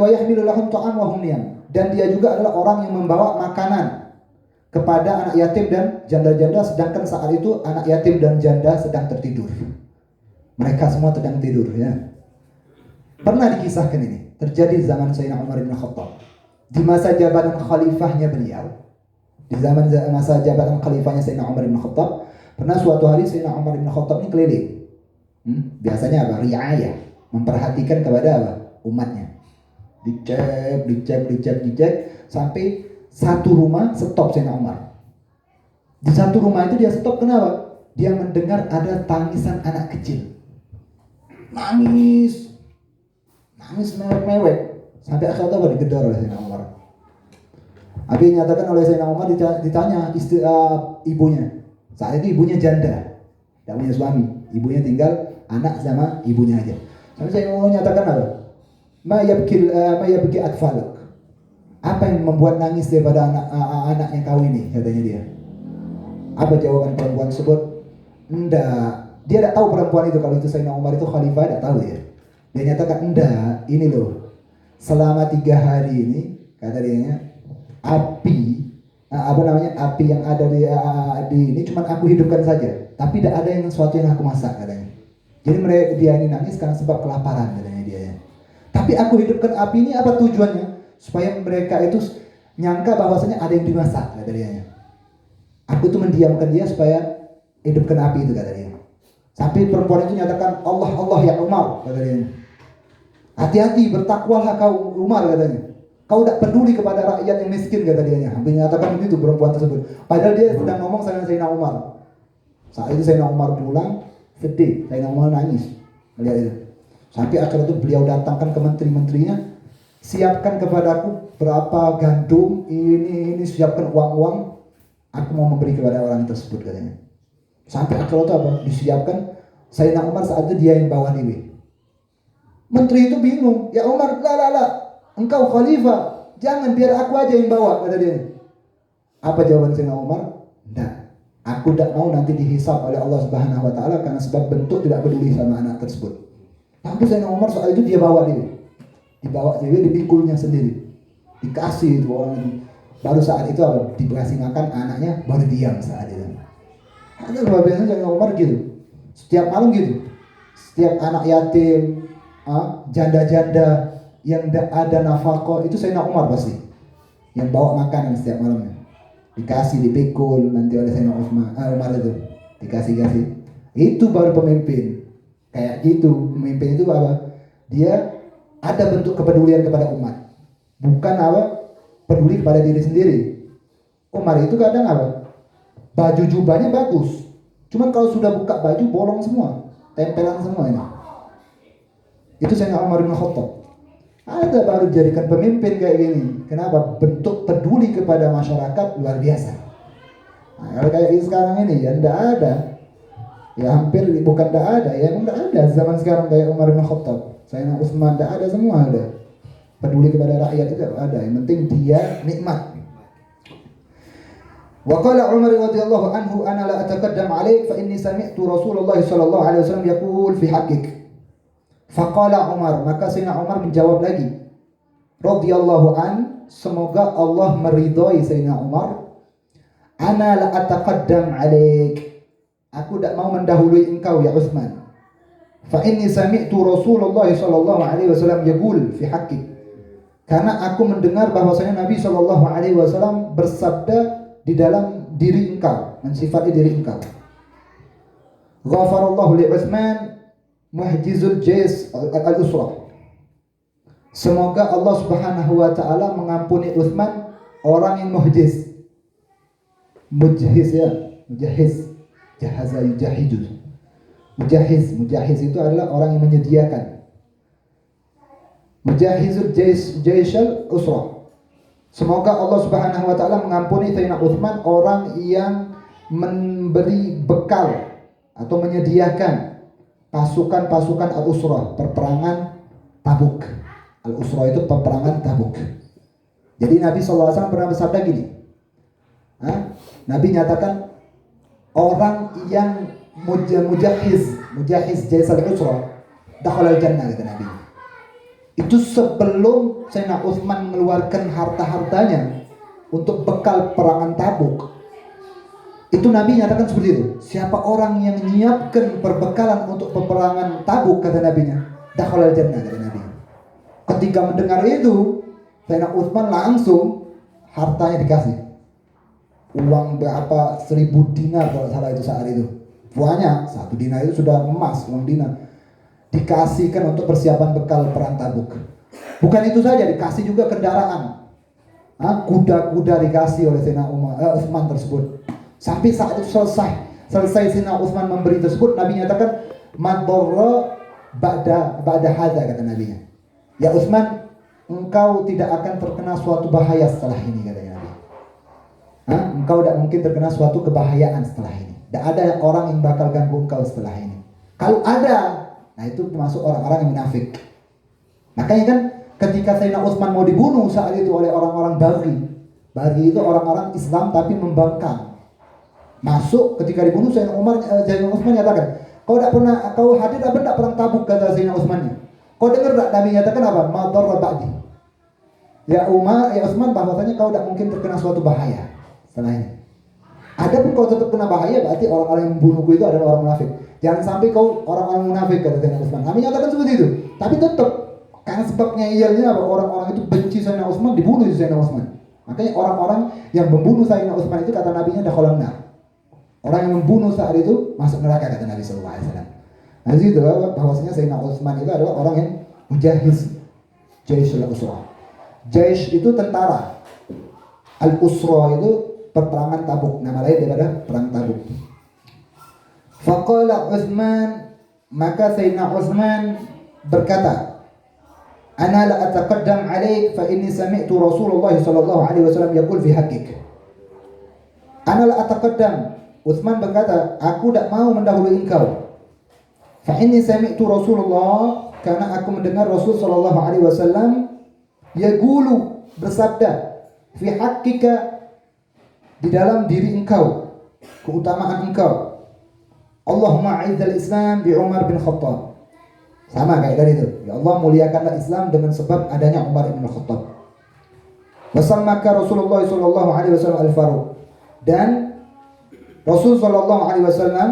yahmilu lahum ta'am wa hum niyam. Dan dia juga adalah orang yang membawa makanan kepada anak yatim dan janda-janda, sedangkan saat itu anak yatim dan janda sedang tertidur. Mereka semua sedang tidur ya. Pernah dikisahkan ini, terjadi zaman Sayyidina Umar bin Khattab. Di masa jabatan khalifahnya beliau, di zaman masa jabatan khalifahnya Sayyidina Umar bin Khattab, pernah suatu hari Sayyidina Umar bin Khattab ini keliling. Biasanya apa? Riayah, memperhatikan kepada apa? Umatnya. Dicek sampai satu rumah stop Sayyidina Umar. Di satu rumah itu dia stop, kenapa? Dia mendengar ada tangisan anak kecil. Nangis mewek-mewek sampai akhirnya apa digedor oleh Sayyidina Umar. Abi nyatakan oleh Sayyidina Umar, ditanya ibunya. Saat itu ibunya janda, tidak punya suami. Ibunya tinggal anak sama ibunya aja. Sampai Sayyidina Umar nyatakan apa? Ma yabki atfaluk. Apa yang membuat nangis daripada anaknya kau ini, katanya dia. Apa jawaban perempuan tersebut? Enggak, dia tidak tahu perempuan itu, kalau itu Sayyidina Umar itu khalifah, tidak tahu dia. Dia nyatakan, enggak, ini loh, selama 3 hari ini, kata dia, api yang ada di ini cuma aku hidupkan saja, tapi tidak ada yang sesuatu yang aku masak, katanya. Jadi dia ini nangis karena sebab kelaparan, katanya dia. Tapi aku hidupkan api ini apa tujuannya? Supaya mereka itu nyangka bahwasanya ada yang dimasak, kata dia. Aku tuh mendiamkan dia supaya hidupkan api itu, kata dia. Sampai perempuan itu nyatakan, Allah ya Umar, kata dia. Hati-hati, bertakwalah kau Umar, katanya. Kau tidak peduli kepada rakyat yang miskin, kata dia. Hampir nyatakan begitu perempuan tersebut. Padahal dia sedang ngomong sama Sayyidina Umar. Saat itu Sayyidina Umar pulang, sedih. Sayyidina Umar nangis melihat itu. Sampai akhirnya itu beliau datangkan ke menteri-menterinya, siapkan kepadaku berapa gandum, ini siapkan uang-uang, aku mau memberi kepada orang tersebut, katanya. Sampai akhirnya itu apa? Disiapkan. Sayyidina Umar saat itu dia yang bawa diri. Menteri itu bingung, ya Umar, engkau khalifah, jangan, biar aku aja yang bawa, kata dia. Apa jawaban Sayyidina Umar? Tidak, aku tidak mau nanti dihisab oleh Allah Subhanahu Wa Taala karena sebab bentuk tidak peduli sama anak tersebut. Tapi Sayyidina Umar soal itu dia bawa dia, dibawa dia, dipikulnya sendiri, dikasih itu orang itu. Baru saat itu apa? Dikasih makan anaknya, baru diam saat itu. Ada luar biasa Sayyidina Umar gitu, setiap malam gitu, setiap anak yatim, janda-janda yang ada nafkah itu Sayyidina Umar pasti yang bawa makanan setiap malamnya, dikasih, dipikul nanti oleh Sayyidina Umar itu dikasih. Itu baru pemimpin kayak gitu. Pemimpin itu apa? Dia ada bentuk kepedulian kepada umat, bukan apa peduli kepada diri sendiri. Umar itu kadang apa, baju jubahnya bagus, cuman kalau sudah buka baju bolong semua, tempelan semua ini. Itu Sayyidina Umar bin Khattab. Ada baru jadikan pemimpin kayak gini. Kenapa? Bentuk peduli kepada masyarakat luar biasa. Nah, kalau kayak sekarang ini ya enggak ada. Ya hampir bukan enggak ada, ya emang enggak ada zaman sekarang kayak Umar bin Khattab. Sayyidina Utsman enggak ada, semua ada. Peduli kepada rakyat itu ada. Yang penting dia nikmat. Wa qala Umar radhiyallahu anhu, ana la ataqaddam 'alaik fa inni sami'tu Rasulullah sallallahu alaihi wasallam yaqul fi haqqik. Faqala Umar, maka Sayyidina Umar menjawab lagi, radhiyallahu an, semoga Allah meridhai Sayyidina Umar, ana la ataqaddam 'alaik, aku tidak mau mendahului engkau ya Utsman. Fa inni sami'tu Rasulullah sallallahu alaihi wasallam yaqul fi haqqik, karena aku mendengar bahwasanya Nabi sallallahu alaihi wasallam bersabda di dalam diri engkau, mensifati diri engkau. Ghafarallahu li Utsman muhjizul jais al-usrah. Semoga Allah Subhanahu wa taala mengampuni Utsman, orang yang muhjiz. Mujhiz ya, mujahiz. Jahaza yujahidu. Mujahiz itu adalah orang yang menyediakan. Mujahizul jais al-usrah. Semoga Allah Subhanahu wa taala mengampuni Sayyidina Utsman, orang yang memberi bekal atau menyediakan pasukan-pasukan al-usrah, perperangan Tabuk. Al-usrah itu peperangan Tabuk. Jadi Nabi SAW pernah bersabda gini. Nabi nyatakan orang yang mujahiz jais al-usrah, dakhalal jannah kata Nabi. Itu sebelum Sayyidina Utsman mengeluarkan harta-hartanya untuk bekal perangan Tabuk. Itu Nabi nyatakan seperti itu. Siapa orang yang menyiapkan perbekalan untuk peperangan Tabuk kata Nabinya, dakhalal jannah kata Nabi. Ketika mendengar itu, Sayyidina Utsman langsung hartanya dikasih. Uang berapa 1000 dinar kalau salah itu saat itu. Banyak, 1 dinar itu sudah emas, uang dinar. Dikasihkan untuk persiapan bekal perang Tabuk. Bukan itu saja, dikasih juga kendaraan. Kuda-kuda dikasih oleh Sayyidina Utsman tersebut. Sampai saat itu selesai Sayyidina Utsman memberi tersebut, Nabi nyatakan madorra ba'da hadza kata Nabi. Ya Utsman, engkau tidak akan terkena suatu bahaya setelah ini katanya Nabi. Engkau tidak mungkin terkena suatu kebahayaan setelah ini. Tidak ada orang yang bakal ganggu engkau setelah ini. Kalau ada, nah itu termasuk orang-orang yang munafik. Makanya kan ketika Sayyidina Utsman mau dibunuh saat itu oleh orang-orang Baghi. Baghi itu orang-orang Islam tapi membangkang. Masuk ketika dibunuh Sayyidina Utsman nyatakan, kau hadir apa tidak perang Tabuk kata Sayyidina Utsman. Kau dengar tak Nabi nyatakan apa? Ma darra ba'di. Ya Utsman, bahwasanya kau tidak mungkin terkena suatu bahaya setelah ini. Adapun kau tetap kena bahaya, berarti orang-orang yang membunuhku itu adalah orang munafik. Jangan sampai kau orang-orang munafik kata Sayyidina Utsman. Nabi nyatakan seperti itu. Tapi tetap karena sebabnya ianya apa? Orang-orang itu benci Sayyidina Utsman, dibunuh Sayyidina Utsman. Makanya orang-orang yang membunuh Sayyidina Utsman itu kata Nabinya dakhalan nar. Orang yang membunuh saat itu masuk neraka kata Nabi sallallahu alaihi wasallam. Nah itu bahwasanya Sayyidina Utsman itu adalah orang yang mujahiz Jaish al-Usra. Jaish itu tentara. Al-Usra itu peperangan Tabuk, nama lain daripada perang Tabuk. Faqala Utsman, maka Sayyidina Utsman berkata, "Ana la ataqaddam 'alaik fa inni sami'tu Rasulullah sallallahu alaihi wasallam yaqul fi haqqik." Ana la ataqaddam. Utsman berkata, aku tidak mau mendahului engkau. Fa inni sami'tu Rasulullah, karena aku mendengar Rasul sallallahu alaihi wasallam yaqulu, bersabda, fi haqqika, di dalam diri engkau, keutamaan engkau. Allahumma a'izzal Islam bi Umar bin Khattab. Sama kayak tadi itu. Ya Allah, muliakanlah Islam dengan sebab adanya Umar bin Khattab. Wasammaka Rasulullah sallallahu alaihi wasallam al-Faruq. Dan Rasul sallallahu alaihi wasallam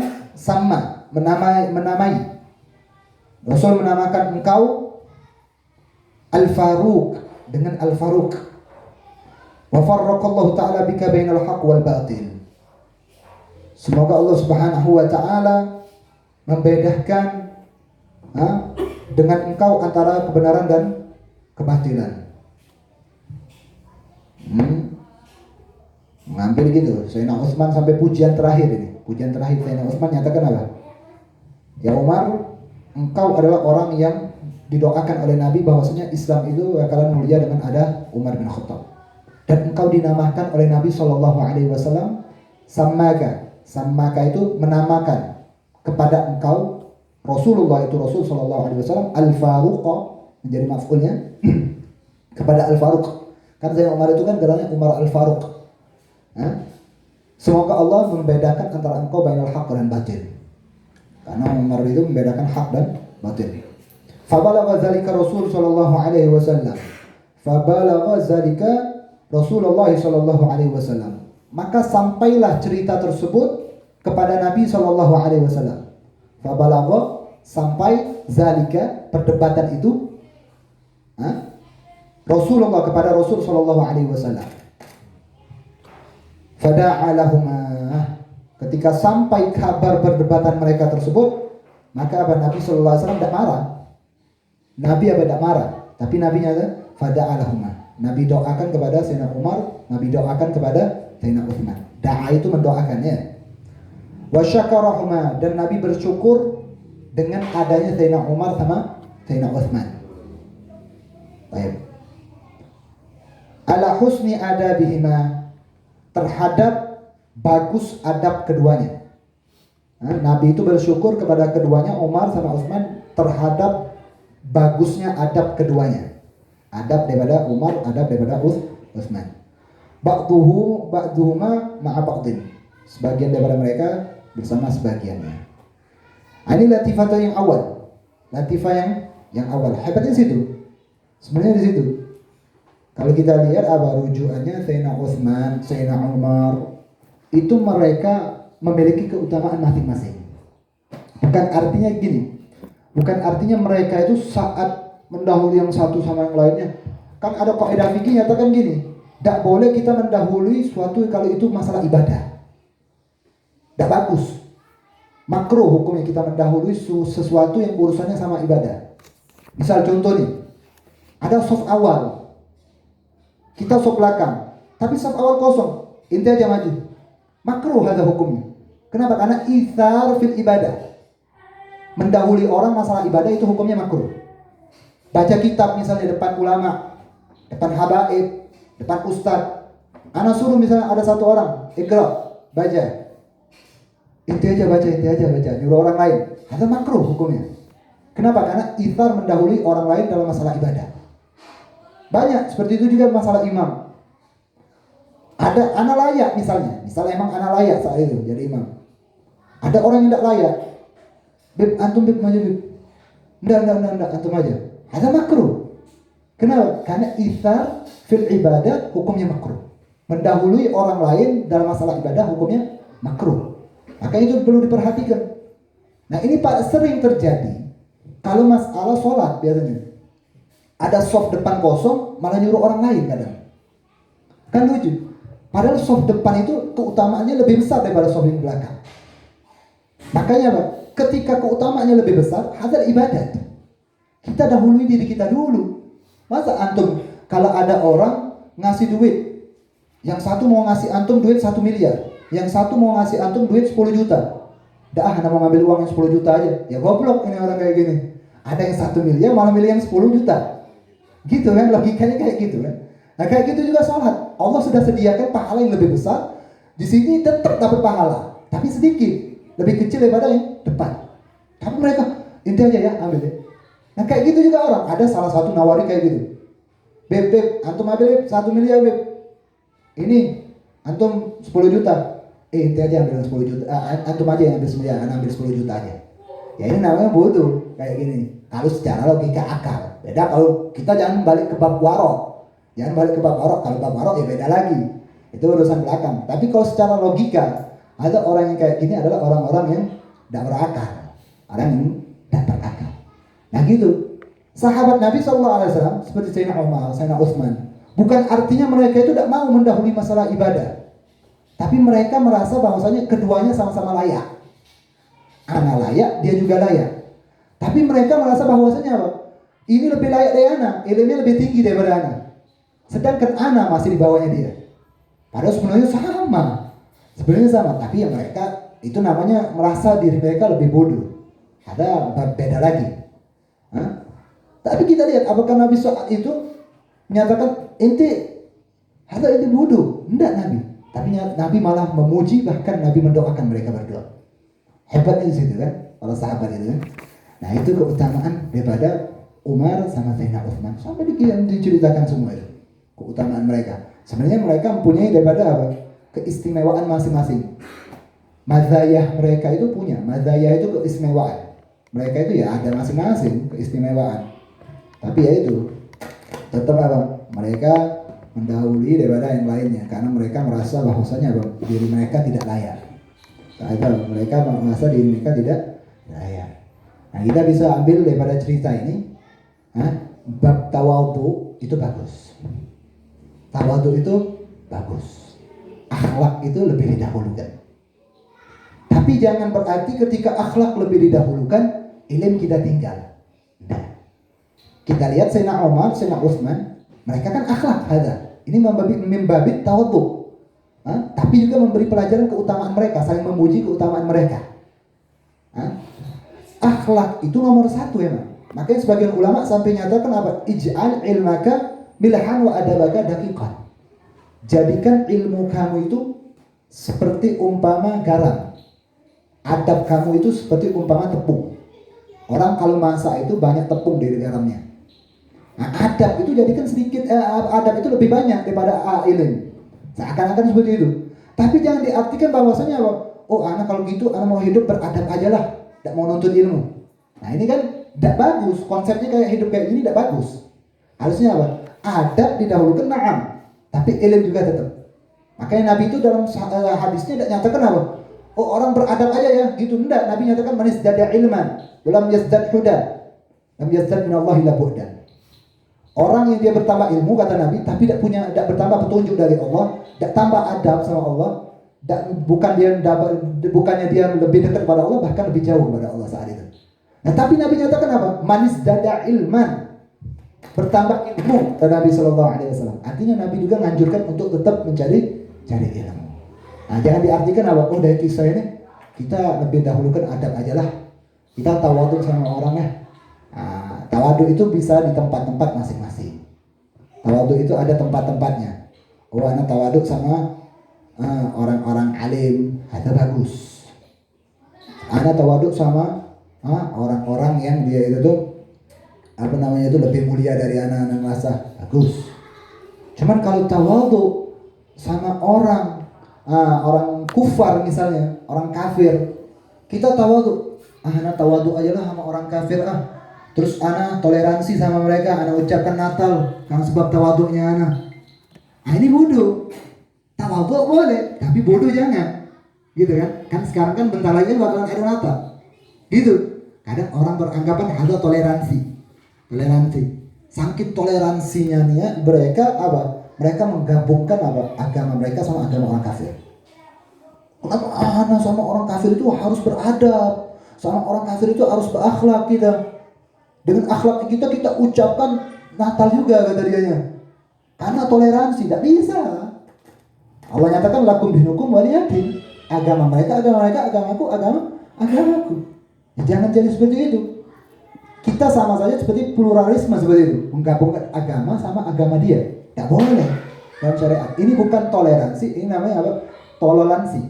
menamai Rasul menamakan engkau Al-Faruq dengan Al-Faruq. Wa farraqallahu ta'ala bika bainal haqq wal batil. Semoga Allah Subhanahu wa taala membedakan dengan engkau antara kebenaran dan kebatilan. Mengambil gitu. Sayyidina Utsman sampai pujian terakhir ini. Pujian terakhir Sayyidina Utsman nyatakan apa? Ya Umar, engkau adalah orang yang didoakan oleh Nabi bahwasanya Islam itu bakalan mulia dengan ada Umar bin Khattab. Dan engkau dinamakan oleh Nabi sallallahu alaihi wasallam sammaka. Sammaka itu menamakan kepada engkau Rasulullah itu Rasul sallallahu alaihi wasallam al-Faruq, menjadi maf'ulnya kepada al-Faruq. Karena Sayyidina Umar itu kan katanya Umar al-Faruq. Semoga Allah membedakan antara engkau bainal haq dan batil. Karena Umar itu membedakan hak dan batil. Fabalagha zalika Rasul sallallahu alaihi wasallam. Fabalagha zalika Rasulullah sallallahu alaihi wasallam. Maka sampailah cerita tersebut kepada Nabi sallallahu alaihi wasallam. Fabalagha, sampai zalika, perdebatan itu Rasulullah kepada Rasul sallallahu alaihi wasallam. Fada'a lahumah, ketika sampai kabar perdebatan mereka tersebut, maka apa? Nabi sallallahu alaihi wasallam tidak marah. Nabi apa tidak marah? Tapi Nabi nyata fada'a lahumah. Nabi doakan kepada Sayyidina Umar, Nabi doakan kepada Sayyidina Utsman. Da'a itu mendoakan ya. Wa syakarahuma, dan Nabi bersyukur dengan adanya Sayyidina Umar sama Sayyidina Utsman. Baik. Ala husni adabihima, terhadap bagus adab keduanya. Nabi itu bersyukur kepada keduanya, Umar sama Utsman, terhadap bagusnya adab keduanya. Adab daripada Umar, adab daripada Utsman. Ba'duhuma ma'a ba'din, sebagian daripada mereka bersama sebagiannya. Ini latifatan yang awal. Latifah yang awal. Hebatnya di situ. Sebenarnya di situ. Kalau kita lihat apa rujukannya Sayyidina Utsman, Sayyidina Umar, itu mereka memiliki keutamaan masing-masing. Bukan artinya gini. Bukan artinya mereka itu saat mendahului yang satu sama yang lainnya. Kan ada kaidah fikih nyatakan gini, tidak boleh kita mendahului suatu kalau itu masalah ibadah. Tidak bagus. Makruh hukumnya kita mendahului sesuatu yang urusannya sama ibadah. Misal contoh nih, ada saf awal, kita saf belakang, tapi saf awal kosong, inti aja maju. Makruh ada hukumnya. Kenapa? Karena itsar fil ibadah. Mendahului orang masalah ibadah itu hukumnya makruh. Baca kitab misalnya depan ulama, depan habaib, depan ustadz. Anak suruh misalnya ada satu orang, ikra, baca. Inti aja baca, nyuruh orang lain. Ada makruh hukumnya. Kenapa? Karena itsar mendahului orang lain dalam masalah ibadah. Banyak seperti itu juga masalah imam. Ada anak layak misalnya emang anak layak saat itu jadi imam. Ada orang yang tidak layak. Beb, antum beb maju beb. Enggak, antum aja. Ada makruh. Kenapa? Karena itsar fil ibadah hukumnya makruh. Mendahului orang lain dalam masalah ibadah hukumnya makruh. Maka itu perlu diperhatikan. Nah ini Pak sering terjadi kalau masalah sholat biasanya. Ada soft depan kosong malah nyuruh orang lain kadang. Kan lucu. Padahal soft depan itu keutamaannya lebih besar daripada soft yang belakang. Makanya Pak, ketika keutamaannya lebih besar, hadal ibadat. Kita dahului diri kita dulu. Masa antum kalau ada orang ngasih duit, yang satu mau ngasih antum duit 1 miliar, yang satu mau ngasih antum duit 10 juta. Dah, anda mau ngambil uang yang 10 juta aja. Ya goblok ini orang kayak gini. Ada yang 1 miliar malah milih yang 10 juta. Gitu kan, logikanya kayak gitu kan. Nah kayak gitu juga sholat. Allah sudah sediakan pahala yang lebih besar. Di sini tetap dapat pahala, tapi sedikit, lebih kecil daripada yang depan. Tapi mereka inti aja ya ambil ya. Nah kayak gitu juga orang. Ada salah satu nawari kayak gitu. Beb, antum ambil 1 miliar beb. Ini antum 10 juta. Inti aja ambil 10 juta. Antum aja yang ambil 9, ambil 10 juta aja. Ya ini namanya bodoh kayak gini. Kalau secara logika akal. Beda kalau kita jangan balik ke bab warok. Jangan balik ke bab warok. Kalau bab warok ya beda lagi. Itu urusan belakang. Tapi kalau secara logika, ada orang yang kayak gini adalah orang-orang yang tidak berakal. Orang yang tidak berakal. Nah gitu. Sahabat Nabi SAW seperti Sayyidina Umar, Sayyidina Utsman, bukan artinya mereka itu tidak mau mendahului masalah ibadah. Tapi mereka merasa bahwasanya keduanya sama-sama layak. Ana layak, dia juga layak. Tapi mereka merasa bahwasanya apa? Ini lebih layak dari ana, ilmunya lebih tinggi daripada ana. Sedangkan ana masih di bawahnya dia. Padahal sebenarnya sama. Sebenarnya sama, tapi ya mereka itu namanya merasa diri mereka lebih bodoh. Ada beda lagi. Hah? Tapi kita lihat apakah Nabi saat itu menyatakan ente bodoh? Enggak Nabi. Tapi Nabi malah memuji, bahkan Nabi mendoakan mereka berdua. Hebatnya di situ kan, para sahabat itu kan. Nah itu keutamaan daripada Umar sama Sayyidina Utsman. Sampai diceritakan semua itu keutamaan mereka. Sebenarnya mereka mempunyai daripada apa? Keistimewaan masing-masing. Mazayah mereka itu punya. Mazayah itu keistimewaan. Mereka itu ya ada masing-masing keistimewaan. Tapi ya itu tetap apa? Mereka mendahului daripada yang lainnya karena mereka merasa bahwasanya diri mereka tidak layak. Mereka merasa diri mereka tidak layak. Nah kita bisa ambil daripada cerita ini, bab tawadhu itu bagus. Tawadhu itu bagus. Akhlak itu lebih didahulukan. Tapi jangan berarti ketika akhlak lebih didahulukan, ilmu kita tinggal. Nah, kita lihat Sayyidina Umar, Sayyidina Utsman, mereka kan akhlak ada. Ini membabit tawadhu. Tapi juga memberi pelajaran keutamaan mereka, saling memuji keutamaan mereka. Akhlak itu nomor 1 emang. Makanya sebagian ulama sampai nyatakan apa? Ij'al ilmaka milhan wa adabaka daqiqan. Jadikan ilmu kamu itu seperti umpama garam. Adab kamu itu seperti umpama tepung. Orang kalau masak itu banyak tepung dari garamnya. Nah, adab itu jadikan sedikit adab itu lebih banyak daripada ilmu. Seakan-akan seperti itu. Tapi jangan diartikan bahwasanya apa? Oh, anak kalau gitu anak mau hidup beradab aja lah, tidak mau nuntut ilmu. Nah, ini kan Tidak bagus, konsepnya kayak hidup kayak gini tidak bagus. Harusnya apa? Adab didahulukan, na'am, tapi ilmu juga tetap. Makanya Nabi itu dalam hadisnya tidak nyatakan apa? Oh, orang beradab aja ya, gitu. Enggak, Nabi nyatakan man yazdada ilman, walam yazdad huda, lam yazdad minallahi la bu'dan. Orang yang dia bertambah ilmu, kata Nabi, tapi tidak bertambah petunjuk dari Allah, tidak tambah adab sama Allah, bukannya dia lebih dekat kepada Allah, bahkan lebih jauh kepada Allah saat itu. Nah, tapi Nabi nyatakan apa? Manis dada ilman, bertambah ilmu, kata Nabi SAW. Artinya Nabi juga menganjurkan untuk tetap cari ilmu. Nah, jangan diartikan apa? Oh, dari kisah ini kita lebih dahulukan adab aja lah. Kita tawadhu sama orang ya. Nah, tawadhu itu bisa di tempat-tempat masing-masing. Tawadhu itu ada tempat-tempatnya. Oh, anak tawadhu sama orang-orang alim, ada bagus. Anak tawadhu sama orang-orang yang dia itu tuh lebih mulia dari anak-anak masa, bagus. Cuman kalau tawadhu sama orang kufar misalnya, orang kafir, kita tawadhu, anak tawadhu aja lah sama orang kafir terus anak toleransi sama mereka, anak ucapkan Natal karena sebab tawadhunya anak. Ini bodoh. Tawadhu boleh, tapi bodoh jangan. Gitu kan? Kan sekarang kan bentar lagi bakalan ada Natal. Gitu. Kadang orang beranggapan ada toleransi. Saking toleransinya nih ya, mereka mereka menggabungkan agama mereka sama agama orang kafir. Kenapa anak sama orang kafir itu harus beradab, sama orang kafir itu harus berakhlak kita. Dengan akhlak kita ucapkan Natal juga, kata dianya. Karena toleransi, tidak bisa. Allah nyatakan lakum dinukum waliyadin. Agama mereka, agamaku, agamaku. Jangan jadi seperti itu. Kita sama saja seperti pluralisme seperti itu, menggabungkan agama sama agama dia. Tidak boleh dalam syariat. Ini bukan toleransi, ini namanya apa? Toleransi,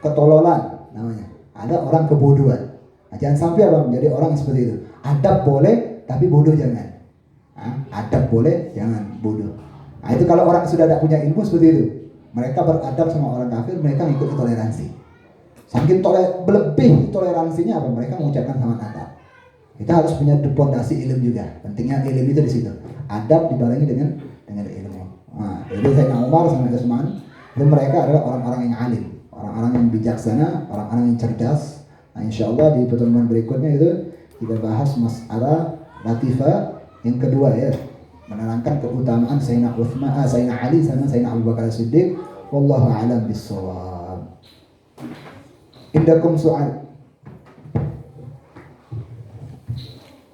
ketololan namanya. Ada orang kebodohan. Nah, jangan sampai menjadi orang seperti itu. Adab boleh, tapi bodoh jangan. Adab boleh, jangan bodoh. Nah, itu kalau orang sudah tidak punya ilmu seperti itu. Mereka beradab sama orang kafir, mereka mengikuti toleransi. Saking berlebih toleransinya mereka mengucapkan sama Natal. Kita harus punya pondasi ilmu juga. Pentingnya ilmu itu di situ. Adab dibarengi dengan ilmu. Nah, jadi Sayyidina Umar sama Utsman, mereka adalah orang-orang yang alim, orang-orang yang bijaksana, orang-orang yang cerdas. Nah, insyaallah di pertemuan berikutnya itu kita bahas masalah latifah yang kedua ya, menerangkan keutamaan Sayyidina Ali sama Sayyidina Abu Bakar As-Siddiq. Wallahu a'lam bissawab. Indakum soal.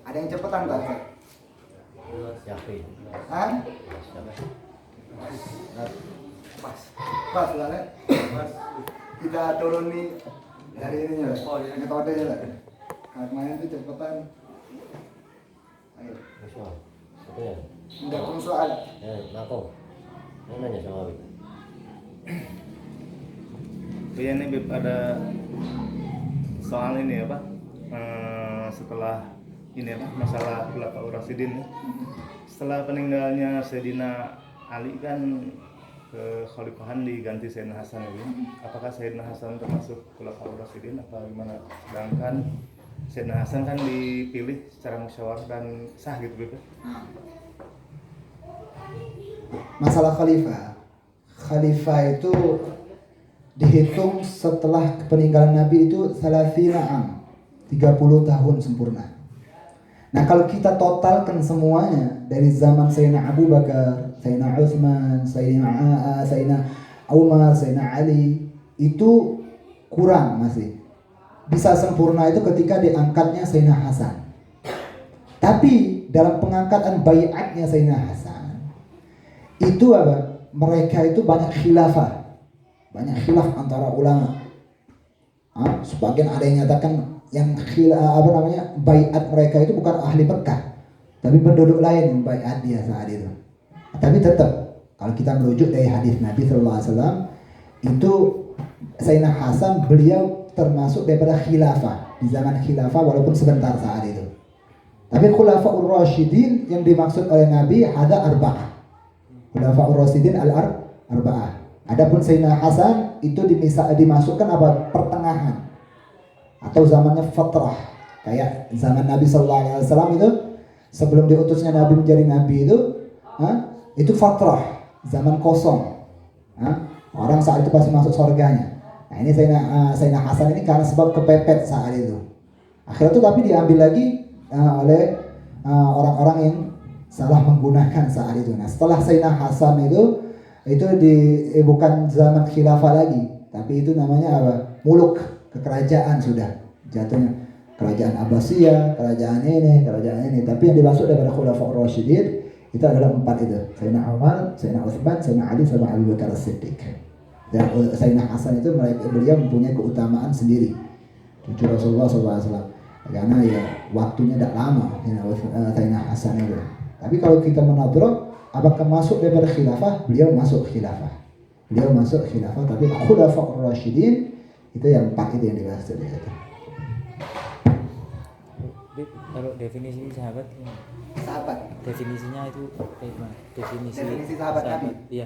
Ada yang cepetan tak? Pas lah, kita turun nih dari ininya lah. Metodenya lah. Main itu cepetan. Ayo. Indakum soal. Nako. Nanya sama Bib. Iya nih Bib, ada soal ini apa? Setelah ini masalah Khulafaur Rasyidin ya. Setelah peninggalnya Sayyidina Ali kan kekhalifahan diganti Sayyidina Hasan ya. Apakah Sayyidina Hasan termasuk Khulafaur Rasyidin apa gimana? Sedangkan Sayyidina Hasan kan dipilih secara musyawarah dan sah gitu Bib. Masalah khalifah itu dihitung setelah peninggalan Nabi itu 30 tahun sempurna. Nah, kalau kita totalkan semuanya dari zaman Sayyidina Abu Bakar, Sayyidina Utsman, Sayyidina Umar, Sayyidina Ali, itu kurang masih. Bisa sempurna itu ketika diangkatnya Sayyidina Hasan. Tapi dalam pengangkatan bai'atnya Sayyidina Hasan, itu mereka itu banyak khilaf antara ulama. Sebagian ada yang nyatakan yang baiat mereka itu bukan ahli Mekah, tapi penduduk lain yang baiat dia saat itu. Tapi tetap kalau kita merujuk dari hadis Nabi SAW, itu Sayyidina Hasan beliau termasuk daripada khilafah di zaman khilafah walaupun sebentar saat itu. Tapi Khulafaur Rasyidin yang dimaksud oleh Nabi ada arba'ah. Khulafaur Rasyidin al-arba'ah. Adapun Sayyidina Hasan itu dimasukkan pertengahan atau zamannya fatrah. Kayak zaman Nabi Sallallahu Alaihi Wasallam itu, sebelum diutusnya Nabi menjadi Nabi itu fatrah, zaman kosong. Orang saat itu pasti masuk surganya. Nah ini Sayyidina Hasan ini karena sebab kepepet saat itu. Akhirnya itu tapi diambil lagi oleh orang-orang yang salah menggunakan saat itu. Nah setelah Sayyidina Hasan itu bukan zaman khilafah lagi, tapi itu namanya apa? Muluk, kekerajaan sudah jatuhnya. Kerajaan Abbasiyah, kerajaan ini. Tapi yang dimaksud daripada Khulafaur Rasyidin itu adalah 4 itu. Sayyidina Umar, Sayyidina Utsman, Sayyidina Ali, sama Abu Bakar As-Siddiq. Dan Sayyidina Hasan itu beliau mempunyai keutamaan sendiri. Cucu Rasulullah SAW. Karena ya waktunya tidak lama Sayyidina Hasan itu. Tapi kalau kita menadrok apakah masuk daripada khilafah? Beliau masuk khilafah. Tapi Khulafaur Rasyidin itu yang 4 itu yang dibahas tadi. Kalau definisi sahabat definisinya itu kayak gimana? Definisi sahabat Nabi. Iya.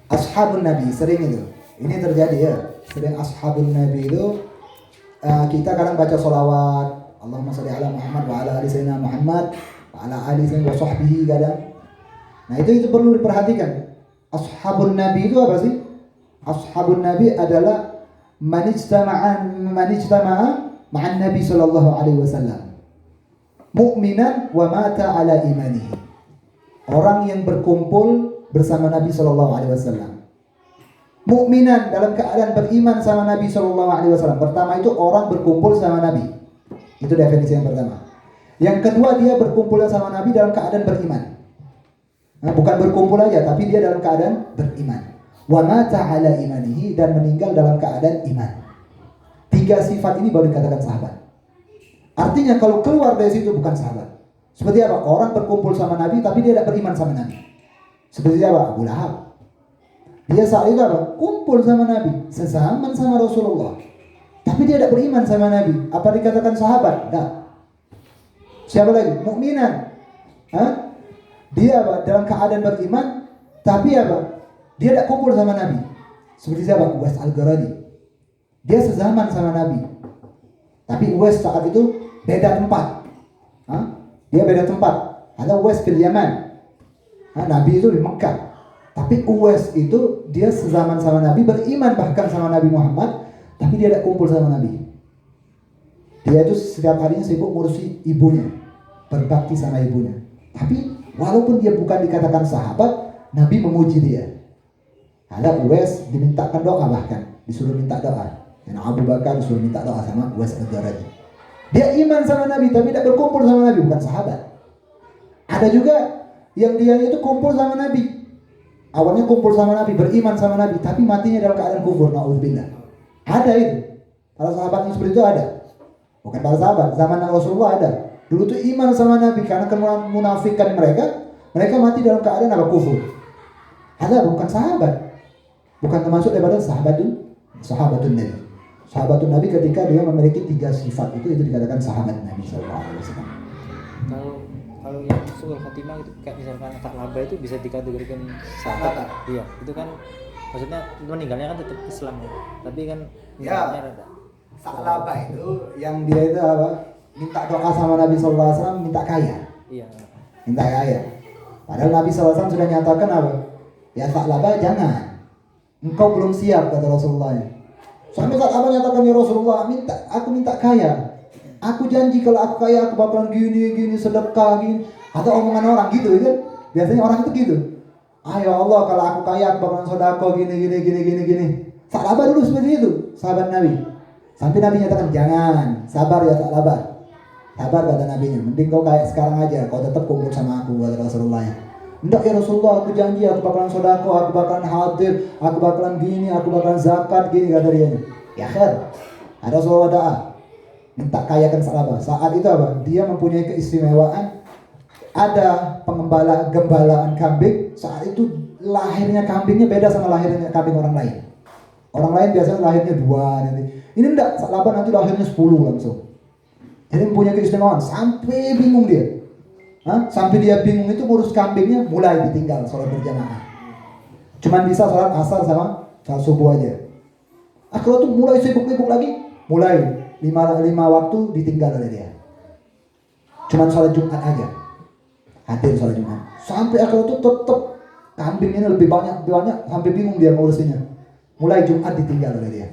Ashabun Nabi sering itu. Ini terjadi ya. Sering ashabun Nabi itu kita kadang baca sholawat Allahumma sholli ala Muhammad wa ala ali sayyidina Muhammad wa ala ali sayyidina wa sahbihi kadang. Nah itu perlu diperhatikan. Ashabun Nabi itu apa sih? Ashabun Nabi adalah man ijtama'a ma'an Nabi sallallahu alaihi wasallam mu'minan wa mata ala imanihi. Orang yang berkumpul bersama Nabi sallallahu alaihi wasallam. Mukminan dalam keadaan beriman sama Nabi sallallahu alaihi wasallam. Pertama itu orang berkumpul sama Nabi. Itu definisi yang pertama. Yang kedua dia berkumpul sama Nabi dalam keadaan beriman. Nah, bukan berkumpul aja tapi dia dalam keadaan beriman. Wa mata ala imanihi, dan meninggal dalam keadaan iman. 3 sifat ini baru dikatakan sahabat. Artinya kalau keluar dari situ bukan sahabat. Seperti apa? Orang berkumpul sama Nabi tapi dia tidak beriman sama Nabi. Seperti apa? Abu Lahab. Dia saat itu apa? Kumpul sama Nabi, sezaman sama Rasulullah. Tapi dia tidak beriman sama Nabi. Apa dikatakan sahabat? Tidak. Siapa lagi? Mukminan. Dia apa? Dalam keadaan beriman, tapi apa? Dia tidak kumpul sama Nabi. Seperti siapa? Uwais Al-Qarani. Dia sezaman sama Nabi. Tapi Uwais saat itu beda tempat. Dia beda tempat. Ada Uwais fil Yaman. Nabi itu di Mekah. Tapi Uwais itu dia sezaman sama Nabi, beriman bahkan sama Nabi Muhammad, tapi dia tidak kumpul sama Nabi. Dia itu setiap harinya sibuk ngurusi ibunya, berbakti sama ibunya. Tapi walaupun dia bukan dikatakan sahabat, Nabi memuji dia. Ada Uwais dimintakan doa, bahkan disuruh minta doa. Dan Abu Bakar disuruh minta doa sama Uwais Al-Qarani. Dia iman sama Nabi tapi tidak berkumpul sama Nabi, bukan sahabat. Ada juga yang dia itu kumpul sama Nabi. Awalnya kumpul sama Nabi, beriman sama Nabi, tapi matinya dalam keadaan kufur. Na'udzubillah. Ada itu. Para sahabat yang seperti itu ada. Bukan para sahabat, zaman Rasulullah ada. Dulu tuh iman sama Nabi karena kemunafikan mereka mati dalam keadaan apa? Kufur. Ada, bukan sahabat. Bukan termasuk daripada sahabatun Nabi. Sahabatun Nabi ketika dia memiliki 3 sifat itu dikatakan sahabat Nabi sallallahu alaihi wasallam. Kalau yang suul khatimah itu kayak misalkan Sa'labah itu bisa dikategorikan sahabat. Iya, itu kan maksudnya meninggalnya kan tetap Islam ya. Tapi kan meninggalnya ada. Sa'labah itu yang dia itu apa? Minta doa sama Nabi sallallahu alaihi wasallam, minta kaya. Iya. Minta kaya. Padahal Nabi sallallahu alaihi wasallam sudah nyatakan apa? Ya Sa'labah jangan. Engkau belum siap, kata Rasulullah. Sampai Sa'labah nyatakan, ya Rasulullah, aku minta kaya. Aku janji kalau aku kaya aku bakalan gini sedekah gini. Atau omongan orang gitu kan. Biasanya orang itu gitu. Ya Allah kalau aku kaya aku bakalan sedekah gini. Sa'labah dulu seperti itu, sahabat Nabi. Sampai Nabi nyatakan jangan, sabar ya Sa'labah. Sabar kata Nabinya, mending kau kayak sekarang aja, kau tetap kumpul sama aku, kata Rasulullah. Enggak ya Rasulullah, aku janji aku bakalan sedekah, aku bakalan hadir, aku bakalan gini, aku bakalan zakat gini, kata dia. Ya khair. Ada Rasulullah doa. Minta kayakan Sa'labah. Saat itu apa? Dia mempunyai keistimewaan. Ada gembalaan kambing. Saat itu lahirnya kambingnya beda sama lahirnya kambing orang lain. Orang lain biasanya lahirnya 2 nanti. Ini enggak, Sa'labah nanti lahirnya 10 langsung. Jadi mempunyai keistimewaan. Sampai bingung dia. Sampai dia bingung itu ngurus kambingnya mulai ditinggal sholat berjamaah. Cuman bisa sholat asar sama sholat subuh aja. Kalau tuh mulai sibuk lagi, mulai lima waktu ditinggal oleh dia. Cuman sholat Jumat aja. Hadir sholat Jumat. Sampai akhirnya itu tetap kambing ini lebih banyak sampai bingung dia ngurusinnya. Mulai Jumat ditinggal oleh dia.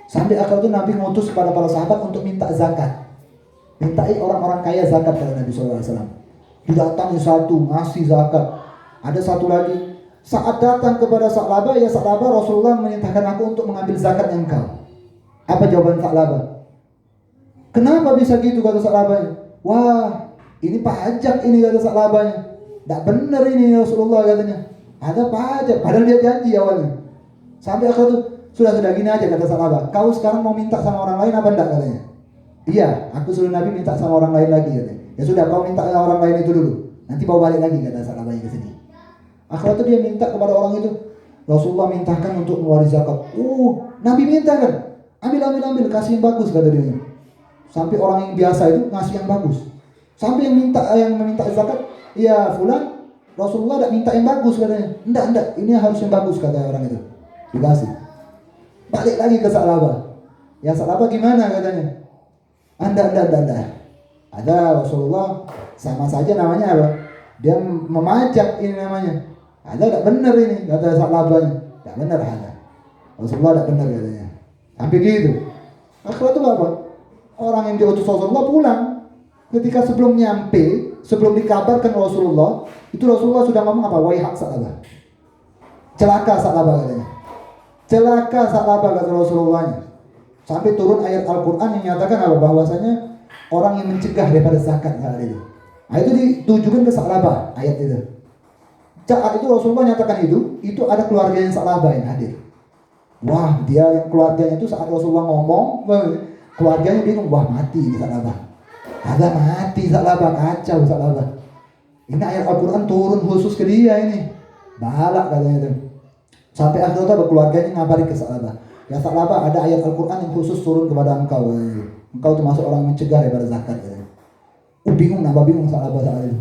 Sampai akhirnya itu Nabi ngutus kepada para sahabat untuk minta zakat. Mintai orang-orang kaya zakat kata Nabi SAW. Didatangi satu ngasih zakat. Ada satu lagi. Saat datang kepada Sa'labah, ya Sa'labah, Rasulullah memerintahkan aku untuk mengambil zakat yang kau. Apa jawaban Sa'labah? Kenapa bisa gitu kata Sa'labahnya? Wah, ini pajak ini kata Sa'labahnya. Tak benar ini Rasulullah katanya. Ada pajak, padahal dia janji awalnya. Sampai akhirnya tuh sudah gini aja kata Sa'labah. Kau sekarang mau minta sama orang lain apa enggak katanya? Iya, aku suruh Nabi minta sama orang lain lagi katanya. Ya sudah, kau minta sama orang lain itu dulu. Nanti bawa balik lagi kata Sa'labahnya ke sini. Akhirnya tuh dia minta kepada orang itu. Rasulullah mintakan untuk mewaris zakat. Nabi minta kan? Ambil, kasih yang bagus kata dia. Sampai orang yang biasa itu ngasih yang bagus. Sampai yang meminta zakat, ya fulan, Rasulullah tidak minta yang bagus katanya. Enggak, ini harus yang bagus kata orang itu. Dikasih. Balik lagi ke Sa'labah. Ya Sa'labah gimana katanya? Enggak. Ada Rasulullah sama saja namanya apa? Dia memajak ini namanya. Ada tidak benar ini kata Sa'labahnya. Tidak benar ada. Rasulullah tidak benar katanya. Sampai gitu. Akhirnya itu apa? Orang yang diutus Rasulullah pulang. Ketika sebelum dikabarkan Rasulullah, itu Rasulullah sudah ngomong apa? Waihak Sa'labah. Celaka Sa'labah katanya. Celaka Sa'labah kata Rasulullahnya. Sampai turun ayat Al-Quran yang menyatakan apa? Bahwasanya orang yang mencegah daripada zakat saat itu. Nah, itu ditujukan ke Sa'labah ayat itu. Saat itu Rasulullah nyatakan itu ada keluarganya Sa'labah yang hadir. Wah, dia yang keluarganya itu saat Rasulullah ngomong, keluarganya bingung, wah mati Sa'labah. Ada mati Sa'labah, kacau Sa'labah. Ini ayat Al-Quran turun khusus ke dia ini. Balak katanya itu. Sampai akhirnya keluarganya ngabari ke Sa'labah. Ya Sa'labah, ada ayat Al-Quran yang khusus turun kepada engkau. Engkau termasuk orang yang mencegah daripada zakat. Bingung Sa'labah saat itu.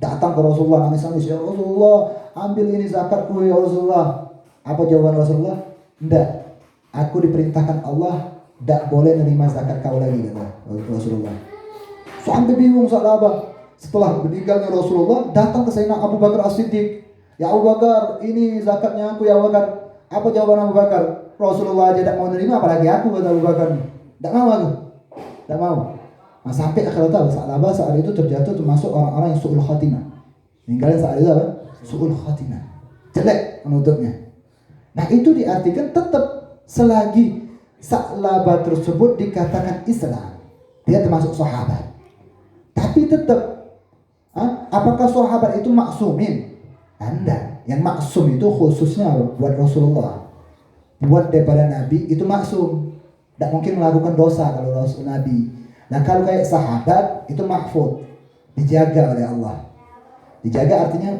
Datang ke Rasulullah nangis-nangis, ya Rasulullah, ambil ini zakatku ya Rasulullah. Apa jawaban Rasulullah? Enggak. Aku diperintahkan Allah tidak boleh menerima zakat kau lagi kata Rasulullah. Sampai bingung Sa'labah. Setelah meninggalnya Rasulullah, datang ke Sayyidina Abu Bakar As-Siddiq. Ya Abu Bakar, ini zakatnya aku ya Abu Bakar. Apa jawaban Abu Bakar? Rasulullah aja tidak mau menerima, apalagi aku kata Abu Bakar. Tidak mau aku. Tidak mau. Nah, sampai akhirnya Sa'labah saat itu terjatuh termasuk orang-orang yang su'ul khatimah. Meninggalnya saat itu apa? Su'ul khatimah. Jelek menutupnya. Nah, itu diartikan tetap selagi Sa'labah tersebut dikatakan Islam, dia termasuk sahabat. Tapi tetap apakah sahabat itu maksumin? Anda yang maksum itu khususnya buat Rasulullah. Buat daripada Nabi itu maksum. Tidak mungkin melakukan dosa kalau Rasul Nabi. Nah, kalau kayak sahabat itu mahfud, dijaga oleh Allah. Dijaga artinya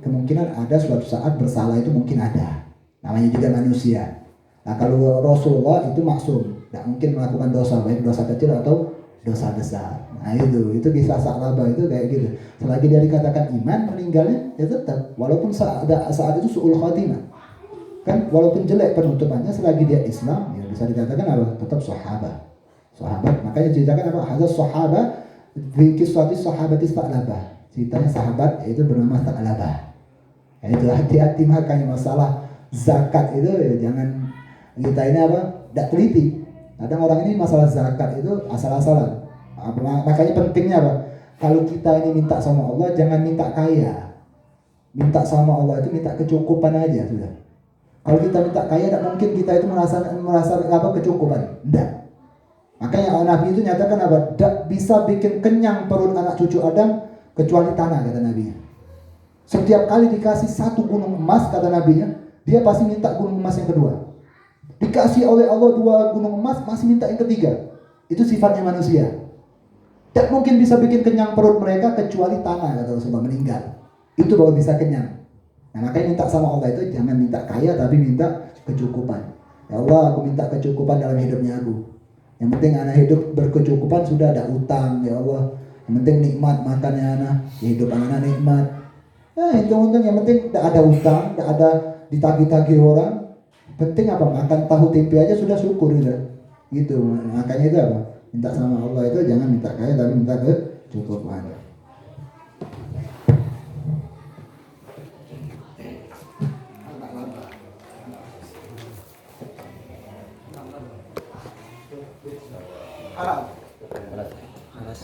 kemungkinan ada suatu saat bersalah itu mungkin ada. Namanya juga manusia. Nah, kalau Rasulullah itu maksum, tidak mungkin melakukan dosa, baik dosa kecil atau dosa besar. Nah, itu kisah Sa'labah itu kayak gitu. Selagi dia dikatakan iman, meninggalnya ya tetap walaupun saat itu su'ul khatimah. Kan walaupun jelek penutupannya, selagi dia Islam ya bisa dikatakan apa? Tetap sahabat. Makanya ceritakan apa? Hadza sahabat fi qissati sahabati Sa'labah. Ceritanya sahabat yaitu bernama Sa'labah. Ya, itu hati-hati makanya masalah zakat itu ya jangan kita ini apa? Tidak teliti. Kadang orang ini masalah zakat itu asal-asalan. Makanya pentingnya apa? Kalau kita ini minta sama Allah jangan minta kaya. Minta sama Allah itu minta kecukupan aja sudah. Kalau kita minta kaya tidak mungkin kita itu merasa apa kecukupan. Tidak. Makanya Nabi itu nyatakan apa? Tak bisa bikin kenyang perut anak cucu Adam kecuali tanah kata Nabi. Setiap kali dikasih satu gunung emas kata Nabinya, dia pasti minta gunung emas yang kedua. Dikasih oleh Allah 2 gunung emas, masih minta yang ketiga. Itu sifatnya manusia. Tak mungkin bisa bikin kenyang perut mereka kecuali tanah kata Rasulullah meninggal. Itu baru bisa kenyang. Nah, makanya minta sama Allah itu jangan minta kaya tapi minta kecukupan. Ya Allah, aku minta kecukupan dalam hidupnya aku. Yang penting anak hidup berkecukupan, sudah ada utang ya Allah. Yang penting nikmat makannya anak, ya hidup anak nikmat. Untung yang penting tidak ada utang, tidak ada ditagih-tagih orang. Penting apa? Makan tahu tempe aja sudah syukur gitu. Gitu. Makanya itu apa? Minta sama Allah itu jangan minta kaya tapi minta kecukupan. Alas. Alas.